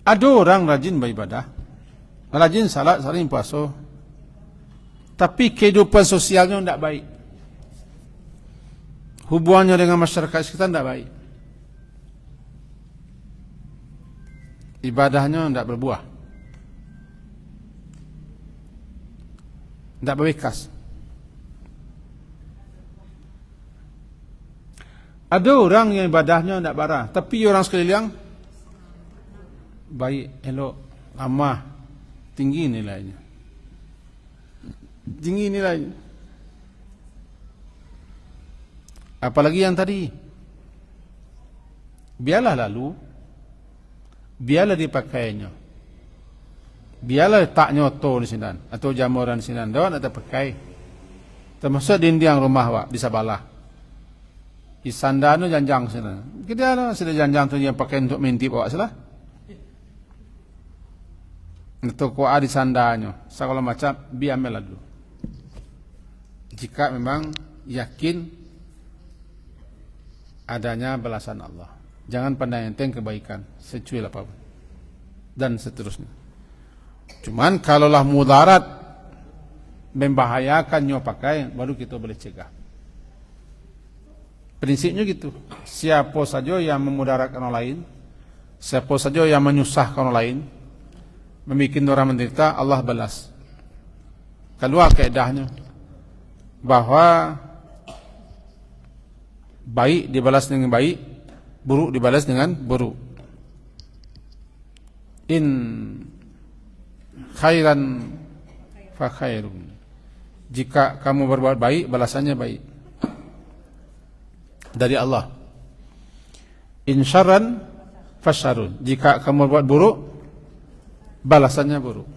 Speaker 1: Ada orang rajin beribadah, rajin salat, sering puasa, tapi kehidupan sosialnya tidak baik. Hubungannya dengan masyarakat sekitar tidak baik. Ibadahnya tidak berbuah. Tidak berbekas. Ada orang yang ibadahnya tidak parah, tapi orang sekalian baik, elok, ramah, tinggi nilainya. Tinggi nilainya. Apalagi yang tadi. Biarlah lalu, biarlah dipakainya. Biarlah letaknya oto di sini atau jamuran di sini. Dia nak terpakai. Termasuk dinding rumah awak di sebelah. Di sandano janjang sini. Kita ada sudah janjang tu yang pakai untuk mintip awak salah. Untuk ko di sandanya. Segala macam biarlah dulu. Jika memang yakin adanya balasan Allah. Jangan pandang enteng kebaikan, secuil apapun. Dan seterusnya. Cuman kalaulah mudarat membahayakan nyo pakai, baru kita boleh cegah. Prinsipnya gitu. Siapa saja yang memudaratkan orang lain, siapa saja yang menyusahkan orang lain, membuat orang menderita, Allah balas. Keluar kaedahnya bahwa baik dibalas dengan baik, buruk dibalas dengan buruk. In khairan fa khairun. Jika kamu berbuat baik, balasannya baik dari Allah. In syarran fa syarrun. Jika kamu berbuat buruk, balasannya buruk.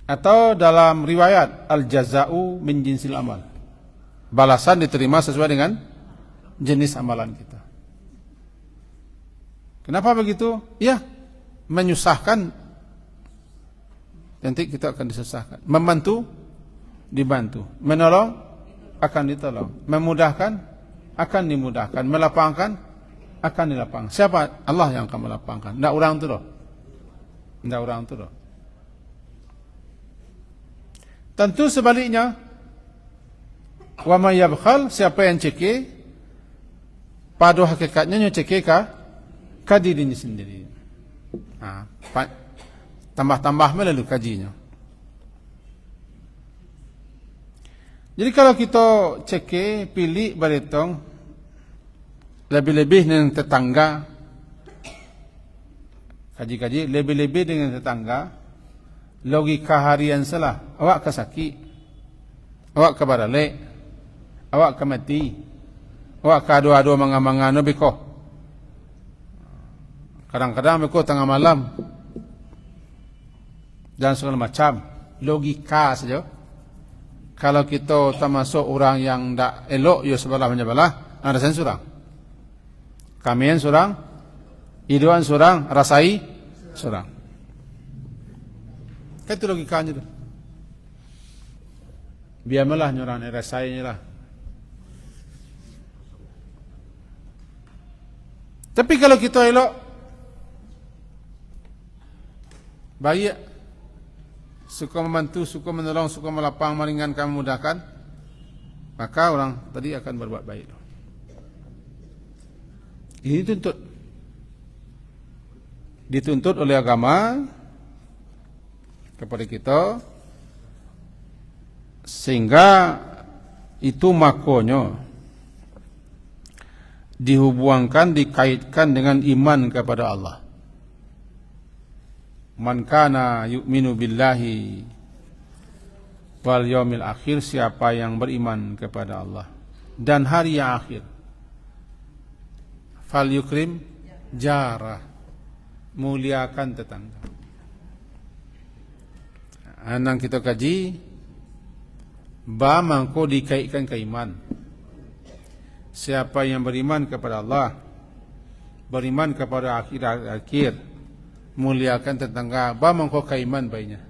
Speaker 1: Atau dalam riwayat al-jaza'u min jinsil amal. Balasan diterima sesuai dengan jenis amalan kita. Kenapa begitu? Ya, menyusahkan nanti kita akan disusahkan. Membantu dibantu. Menolong akan ditolong. Memudahkan akan dimudahkan. Melapangkan akan dilapangkan. Siapa? Allah yang akan melapangkan. Tidak orang itu loh. Tidak orang itu loh. Tentu sebaliknya, wa may yabkhal, siapa yang cekik, pada hakikatnya nyo cekik ka dirinya sendiri. Tambah-tambah melalui kajinya. Jadi kalau kita cekik, pilih baritong, lebih-lebih dengan tetangga, kaji-kaji, lebih-lebih dengan tetangga, logika harian salah, awak kesakit, awak kebarale, awak kemati, awak kado-ado mangam-mangano biko. Kadang-kadang biko tengah malam, dan segala macam, logika saja. Kalau kita termasuk orang yang tak elok, ya sebelah menyebelah, ada sen surang. Kamian surang, iduan surang, rasai surang. Itu logikanya tu. biarlah nyorang rasanya lah. Tapi kalau kita elok, baik, suka membantu, suka menolong, suka melapang, meringankan, memudahkan, maka orang tadi akan berbuat baik. Ini dituntut oleh agama kepada kita, sehingga itu makonyo dihubungkan, dikaitkan dengan iman kepada Allah. Man kana yu'minu billahi wal yaumil akhir, siapa yang beriman kepada Allah dan hari yang akhir, fal yukrim jarah, muliakan tetangga. Anang kita kaji, ba mangko dikaitkan ke iman. Siapa yang beriman kepada Allah, beriman kepada akhir, muliakan tetangga, ba mangko ke iman baiknya.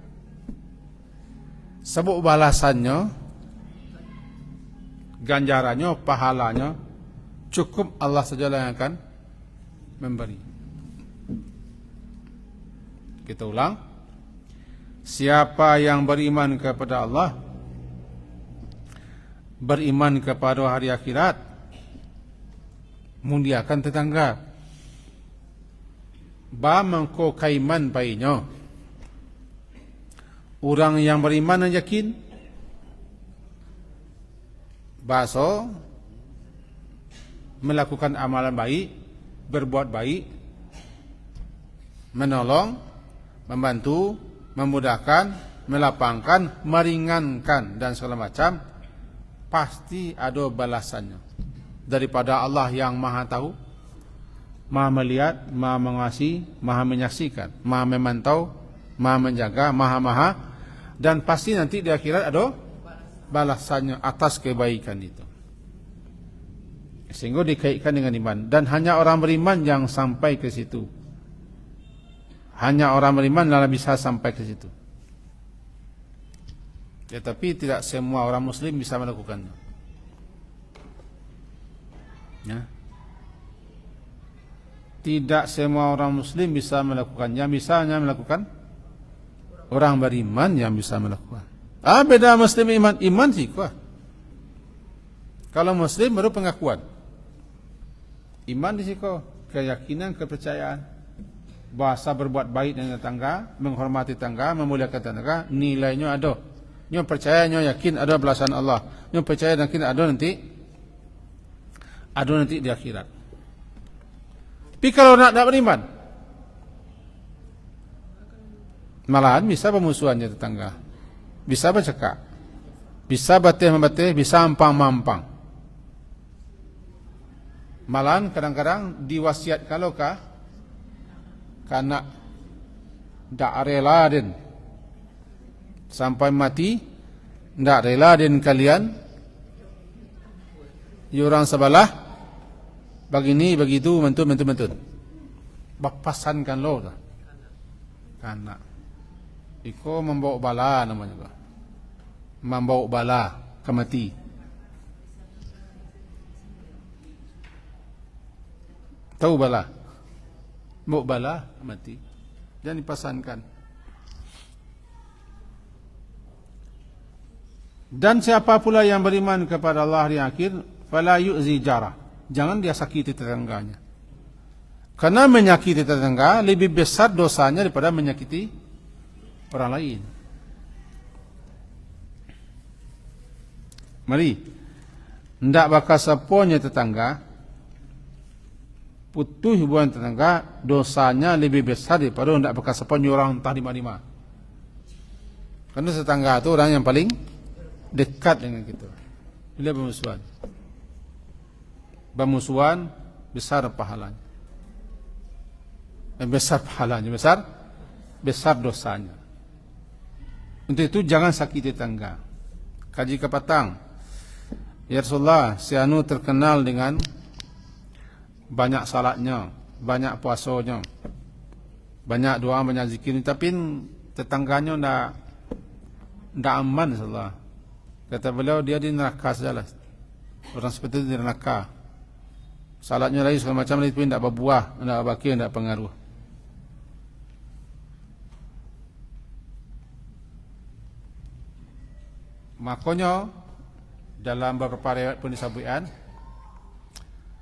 Speaker 1: Sebab balasannya, ganjarannya, pahalanya cukup Allah sajalah yang akan memberi. Kita ulang. Siapa yang beriman kepada Allah, beriman kepada hari akhirat, muliakan tetangga, ba mangko kaiman baiknya. Orang yang beriman dan yakin, baso melakukan amalan baik, berbuat baik, menolong, membantu, memudahkan, melapangkan, meringankan dan segala macam, pasti ada balasannya daripada Allah yang Maha tahu, Maha melihat, Maha mengasihi, Maha menyaksikan, Maha memantau, Maha menjaga, Maha, dan pasti nanti di akhirat ada balasannya atas kebaikan itu. Sehingga dikaitkan dengan iman, dan hanya orang beriman yang sampai ke situ. Hanya orang beriman yang bisa sampai ke situ. Tetapi tidak semua orang Muslim bisa melakukannya. Ya. Tidak semua orang Muslim bisa melakukannya. Bisa hanya melakukan orang beriman yang bisa melakukan. Beda Muslim iman. Iman sih kuah. Kalau Muslim baru pengakuan. Iman di situ keyakinan, kepercayaan. Bahasa berbuat baik dengan tetangga, menghormati tetangga, memuliakan tetangga, nilainya ada. Nyo percaya, nyo yakin ada balasan Allah. Nyo percaya dan yakin ada nanti di akhirat. Tapi kalau nak beriman, malahan bisa pemusuhannya tetangga, bisa bercakap, bisa batih-membatih, bisa ampang-mampang. Malahan kadang-kadang diwasiat kalau karena tak rela den sampai mati, tak rela den kalian orang sebelah begini begitu mentun bapasankan lo dah. Karena iko membawa bala namanya, membawa bala kemati. Tahu bala? Mau bala mati dan dipasankan. Dan siapa pula yang beriman kepada Allah hari akhir, fala yu'zi jarah, jangan dia sakiti tetangganya. Karena menyakiti tetangga lebih besar dosanya daripada menyakiti orang lain. Mari, ndak bakal seponya tetangga, putus hubungan tetangga, dosanya lebih besar daripada tidak bekas sepanjang orang entah di mana. Karena tetangga itu orang yang paling dekat dengan kita. Bila bermusuhan besar pahalanya. Besar dosanya. Untuk itu jangan sakiti tetangga. Kaji kepatang, ya Rasulullah, si anu terkenal dengan banyak salatnya, banyak puasanya, banyak doa, banyak zikir, tapi tetangganya ndak aman, Rasulullah. Kata beliau, dia di neraka sajalah. Orang seperti itu di neraka. Salatnya lagi segala macam itu tidak berbuah, tidak berbaki, tidak pengaruh. Makanya dalam beberapa riwayat pun disebutkan,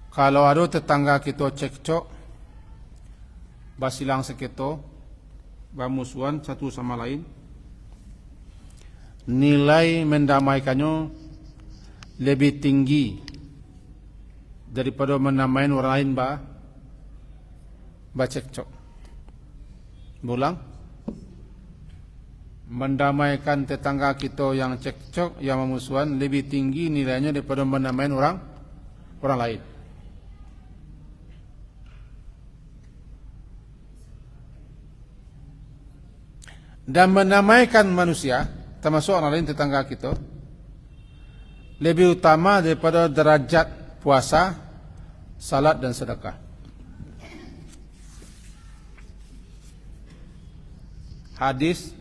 Speaker 1: kalau ada tetangga kita cekcok, basilang seketo, bermusuhan satu sama lain, nilai mendamaikannya lebih tinggi daripada menamai orang lain cekcok. Bulang, mendamaikan tetangga kita yang cekcok, yang memusuhan lebih tinggi nilainya daripada menamai orang lain. Dan menamaikan manusia, termasuk orang lain tetangga kita, lebih utama daripada derajat puasa, salat dan sedekah. Hadis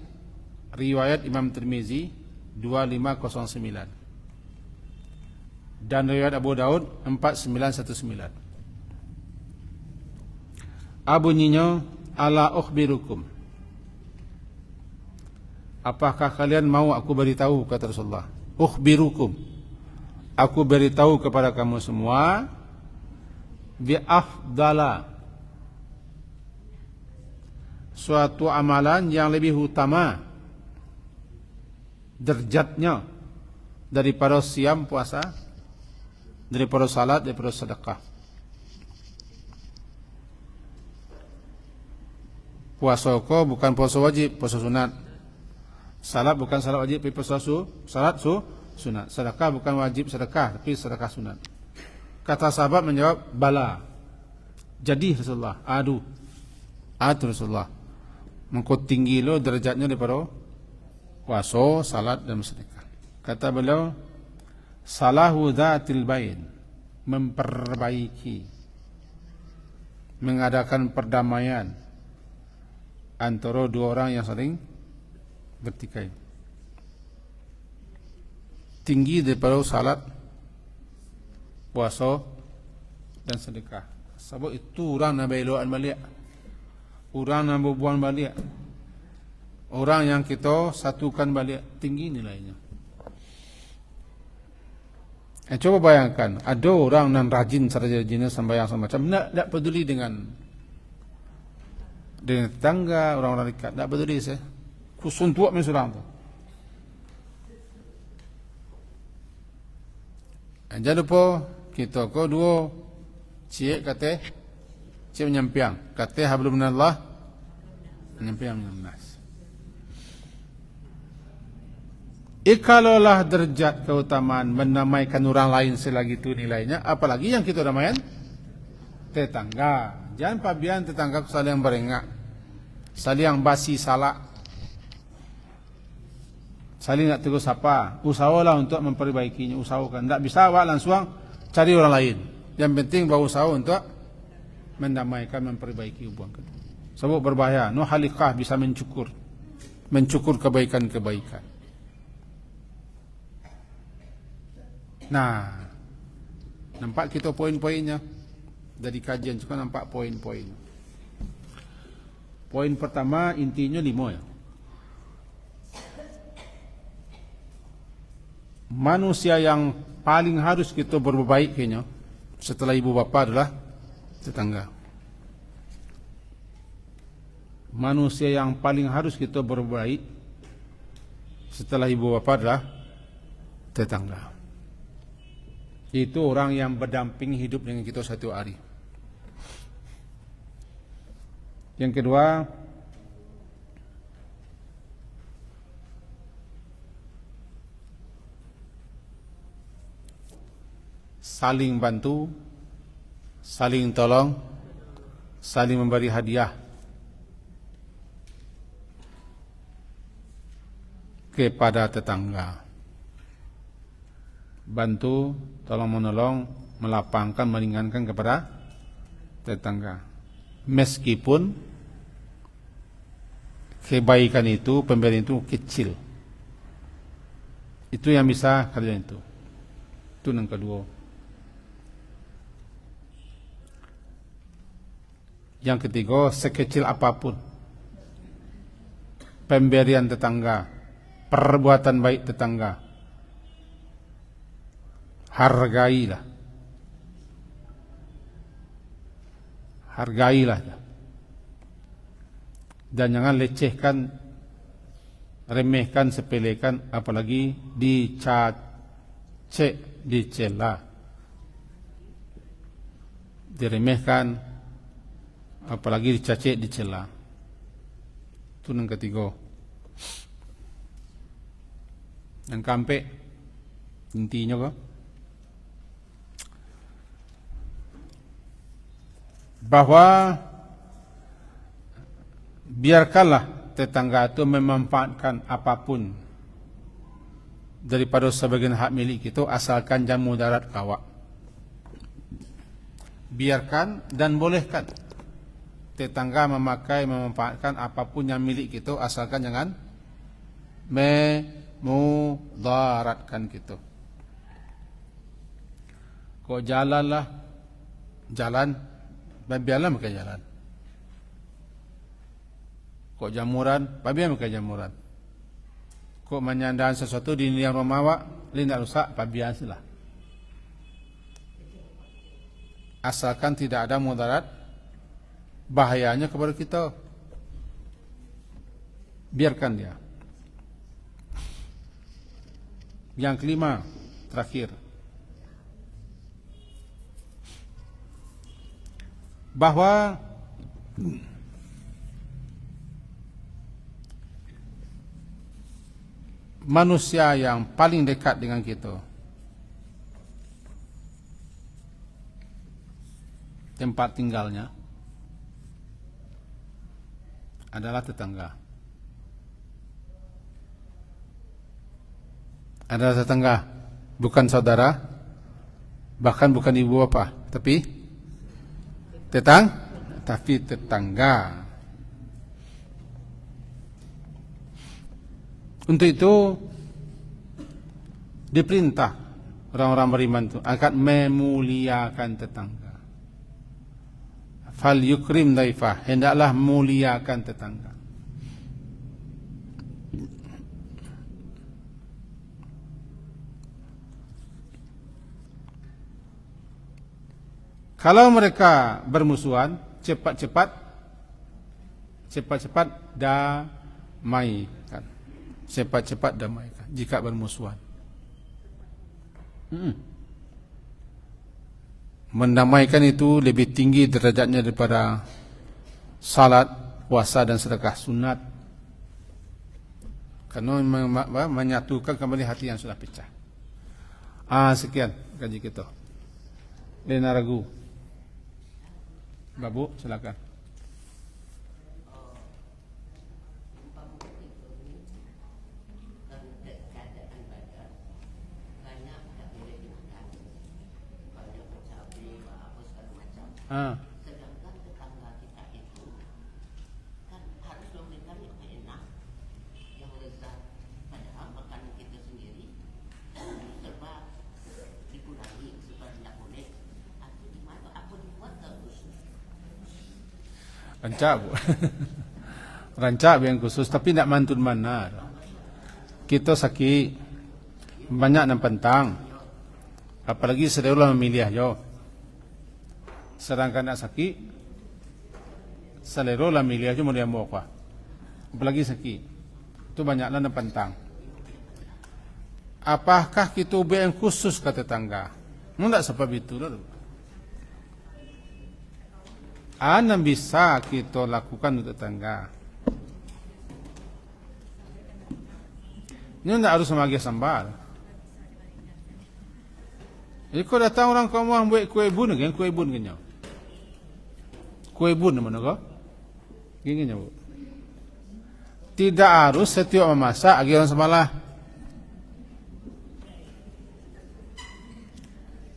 Speaker 1: riwayat Imam Tirmizi 2509 dan riwayat Abu Daud 4919. Bunyinya, ala ukhbirukum, apakah kalian mau aku beritahu, kata Rasulullah. Ukhbirukum, aku beritahu kepada kamu semua, bi afdala, suatu amalan yang lebih utama derajatnya daripada siam puasa, daripada salat, daripada sedekah. Puasa ko bukan puasa wajib, puasa sunat. Salat bukan salat wajib, tapi puasa salat sunat. Sedekah bukan wajib sedekah, tapi sedekah sunat. Kata sahabat menjawab, bala. Jadi Rasulullah, adu Rasulullah, mengko tinggi lo derajatnya daripada puasa, salat dan sedekah. Kata beliau, salahu dzatil bain, memperbaiki, mengadakan perdamaian antara dua orang yang saling bertikai, tinggi daripada salat, puasa dan sedekah. Sebab itu orang nak belokan balik, orang nak berbuang balik, orang yang kita satukan balik, tinggi nilainya. Coba bayangkan, ada orang yang rajin saja jenis sembahyang semacam, tak peduli dengan tetangga, orang-orang dekat, tak peduli saya. Kusun tuak mesurang tu. Jangan lupa kita ko dua cik kata cik menyampiang, kata hablum minallah menyampiang minannas. Ikalolah derajat keutamaan menamaikan orang lain selagi itu nilainya, apalagi yang kita namaikan tetangga. Jangan pabian tetangga saling berengak, saling basi salak, saling nak tegur sapa. Usahalah untuk memperbaikinya, usahakan. Tak bisa awak langsung cari orang lain. Yang penting bawa usaha untuk mendamaikan, memperbaiki hubungan. Sebab berbahaya. No halikah bisa mencukur kebaikan-kebaikan. Nah, nampak kita poin-poinnya dari kajian juga, nampak poin-poin. Poin pertama intinya 5 ya. Manusia yang paling harus kita berbaik kayaknya setelah ibu bapa adalah tetangga. Manusia yang paling harus kita berbaik setelah ibu bapa adalah tetangga. Itu orang yang berdamping hidup dengan kita satu hari. Yang kedua, saling bantu, saling tolong, saling memberi hadiah kepada tetangga. Bantu, tolong menolong, melapangkan, meringankan kepada tetangga. Meskipun kebaikan itu, pemberian itu kecil. Itu yang bisa kerja itu. Itu yang kedua. Yang ketiga, sekecil apapun pemberian tetangga, perbuatan baik tetangga, hargailah. Hargailah. Dan jangan lecehkan, remehkan, sepelekan, apalagi dicacek, dicela, diremehkan, apalagi dicacek, dicela. Itu yang ketiga. Yang keempat, intinya kok, bahwa biarkanlah tetangga itu memanfaatkan apapun daripada sebagian hak milik itu, asalkan jangan mudarat kawak. Biarkan dan bolehkan tetangga memanfaatkan apapun yang milik itu, asalkan jangan memudaratkan gitu. Kok jalan, biarlah mereka jalan. Kok jamuran, biarlah mereka jamuran. Kok menyandang sesuatu di yang rumah awak, tidak rusak, biarlah. Asalkan tidak ada mudarat bahayanya kepada kita, biarkan dia. Yang kelima, terakhir, bahwa manusia yang paling dekat dengan kita, tempat tinggalnya adalah tetangga. Adalah tetangga, bukan saudara, bahkan bukan ibu bapa, tapi tetangga. Untuk itu diperintah orang-orang beriman itu akan memuliakan tetangga. Fal yukrim daifah, hendaklah muliakan tetangga. Kalau mereka bermusuhan, cepat-cepat damaikan. Cepat-cepat damaikan jika bermusuhan. Mendamaikan itu lebih tinggi derajatnya daripada salat, puasa dan sedekah sunat. Karena menyatukan kembali hati yang sudah pecah. Sekian kaji kita. Lena ragu. Babu, silakan.
Speaker 2: Sedangkan tetangga kita itu kan harus memberikan yang enak, yang lezat, padahal makanan kita sendiri serba dikurangi supaya tidak boleh. Atau gimana? Apa dibuat bagus?
Speaker 1: Rancak, Bu. Rancak yang khusus, tapi tidak mantun mana. Kita sakit banyak dan pentang, apalagi sedahulu memilih yo. Sedangkan nak sakit, selero lah milih aja mau dia mau apa. Apalagi sakit, itu banyaklah dan pentang. Apakah kita ubah yang khusus ke tetangga? Tidak sebab itu dulu. Yang bisa kita lakukan untuk tetangga. Ini tidak harus semagi sambal. Jadi kalau datang orang kamu yang buat kue bun, kan kue bun kenyau. Kue bun mana kau? Gini Bu. Tidak harus setiap memasak agi orang semalah.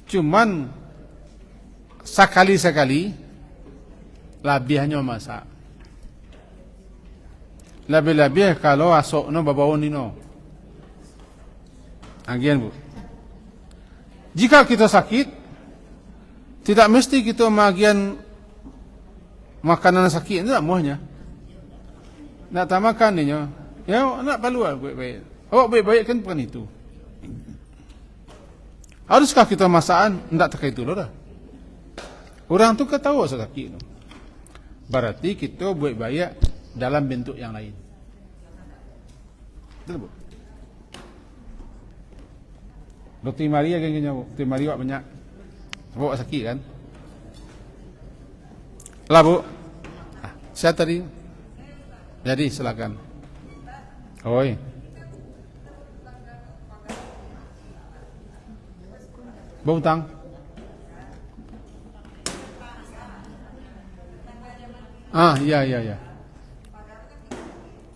Speaker 1: Cuman sekali-sekali labihnya memasak. Lebih-lebih kalau asok no babau nino. Agian Bu. Jika kita sakit, tidak mesti kita magian makanan sakit, tidak muahnya. Nak tak makan ni nyo. Ya, nak perlu baik-baik. Awak baik-baik kan bukan itu. Haruskah kita masakan? Tidak terkait dulu dah. Orang tu ketahu sakit tu. Berarti kita buat baik dalam bentuk yang lain. Betul Bu? Dokter Maria kan kena Bu. Dokter Maria banyak. Bawa sakit kan? Lah Bu. Saya tadi. Jadi silakan. Oi. Berhutang. Iya.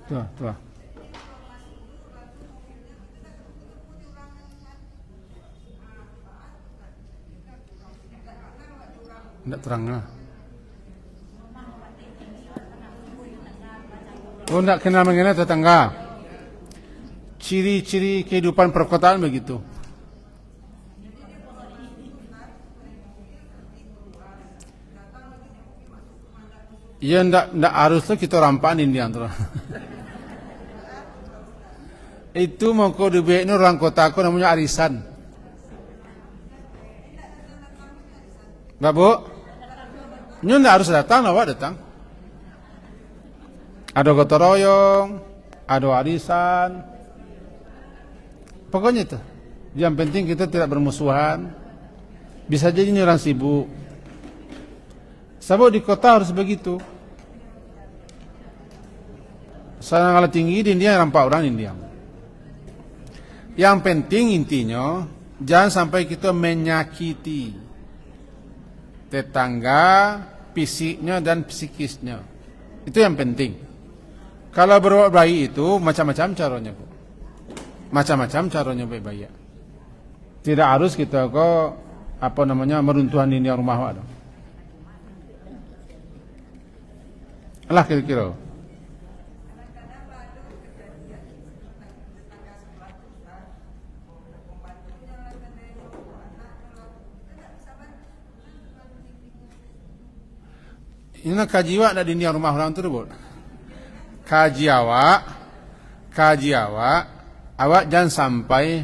Speaker 1: Tuh. Tidak terang lah. Oh, tidak kenal mengenai tetangga. Ciri-ciri kehidupan perkotaan begitu. Ya, tidak haruslah kita rampanin dia antara. Itu mau kau duit ni orang kota aku namanya arisan. Babu, nyo tidak harus datang, awak datang. Ada gotong royong, ada arisan. Pokoknya itu. Yang penting kita tidak bermusuhan. Bisa jadi ini orang sibuk. Sebab di kota harus begitu. Saya kalau tinggi di India rampak orang India. Yang penting intinya jangan sampai kita menyakiti tetangga, fisiknya dan psikisnya. Itu yang penting. Kalau berbuat baik itu macam-macam caranya, Bu. Macam-macam caranya baik-baik. Tidak harus kita kok meruntuhan India rumah wak. Alah kira-kira. Ini nak kaji awak nak dinding rumah orang tu Bu. Kaji awak jangan sampai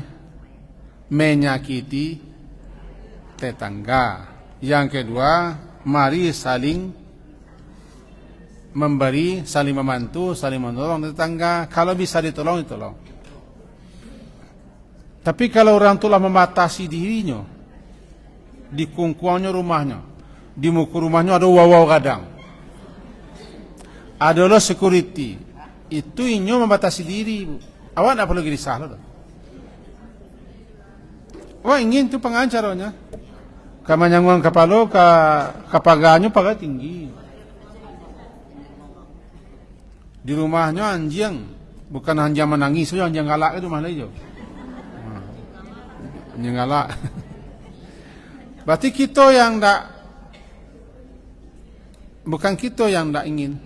Speaker 1: menyakiti tetangga. Yang kedua, mari saling memberi, saling membantu, saling menolong tetangga. Kalau bisa ditolong, ditolong. Tapi kalau orang telah membatasi dirinya, di kungkuannya rumahnya, di muka rumahnya ada wawaw kadang, adalah security, itu inyo membatasi diri, Bu. Awak tidak perlu gelisah loh. Awak ingin itu pengancarnya, kamanyangguan kapalo kapaganyo paga tinggi. Di rumahnya anjing, bukan anjing menangis, so anjing galak itu mana itu? Anjing galak. Berarti kita yang bukan kita yang tidak ingin,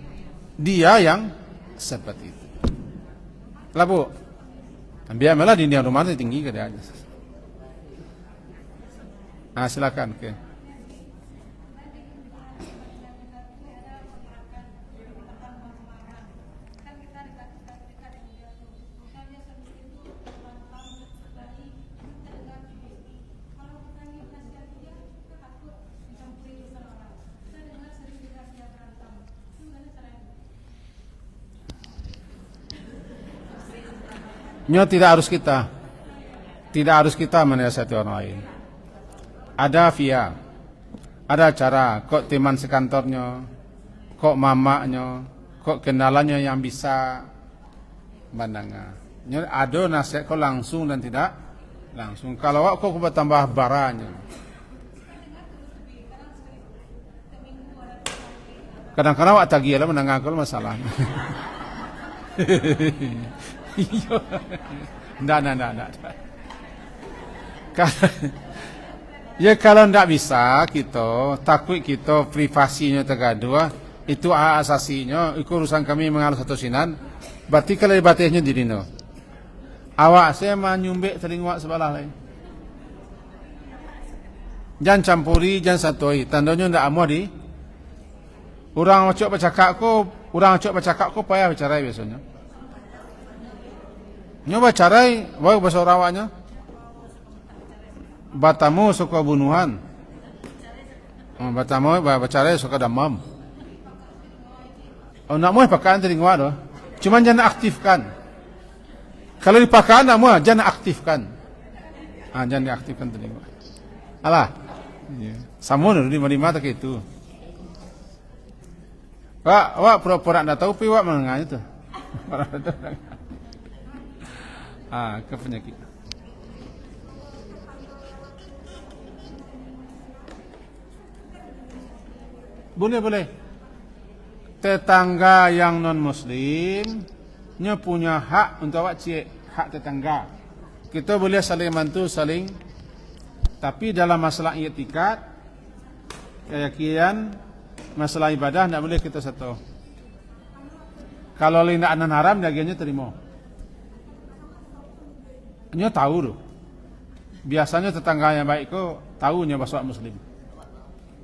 Speaker 1: dia yang seperti itu. Lah Bu, biar malah di rumah itu tinggi ke dia. Silakan. Okay. Nyo tidak harus kita menasihati orang lain. Ada via, ada cara. Kok teman sekantornya, kok mamaknya, kok kenalannya yang bisa mendengar. Nyo ada nasihat kok langsung dan tidak langsung. Kalau kok bertambah baranya. Kadang-kadang awak tagih lah mendengar kalau masalahnya. Enggak. Ya kalau tidak bisa kita takut kita privasinya tergaduh, itu hak asasinya, itu urusan kami mengalus satu sinan. Berarti kalau dibatihnya di dino. Awak saya menyumbik telinga sebelah lain. Jangan campuri, jangan satoi. Tandanya ndak amuh di. Orang macam bercakap ko payah bicara biasanya. Nyoba carai, bawa bahasa Orawaknya. Batamu suka bunuhan. Batamu bicara suka damam. Oh, nak mau pakai telinga doh. Cuman jangan aktifkan. Kalau dipakai nak mau jangan aktifkan. Jangan diaktifkan telinga. Alah. Sama dulu di mana tak itu. Wak pura-pura ndak tahu pi wak menengah itu. Ke penyakit. Boleh. Tetangga yang non muslim nya punya hak untuk awak cek, hak tetangga. Kita boleh saling bantu, tapi dalam masalah i'tikad, keyakinan, masalah ibadah tidak boleh kita satu. Kalau lindakan haram, dagiannya terima. Nya tahu tu. Biasanya tetangga yang baik ko tahu nya bahasa muslim.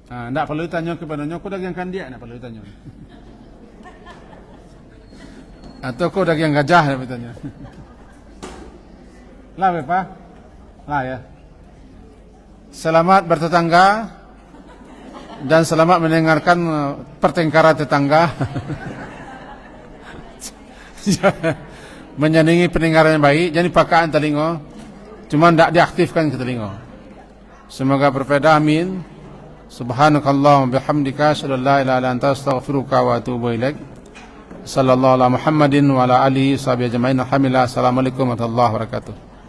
Speaker 1: Tidak perlu tanya kepadanya, kau dagiangkan dia, tidak perlu tanya. Atau kau dagiang gajah, tidak perlu tanya. Lah, Bapak? Lah ya. Selamat bertetangga dan selamat mendengarkan pertengkaran tetangga. Menyenangi pendengaran yang baik, jadi pakaan telinga, cuma tidak diaktifkan ke telinga. Semoga berfaedah, amin. Subhanakallahumma bihamdika asyhadu an la ilaha illa anta astaghfiruka wa atubu ilaik. Sallallahu ala Muhammadin wa ala alihi sahbihi ajma'in. Alhamdulillah. Assalamualaikum warahmatullahi wabarakatuh.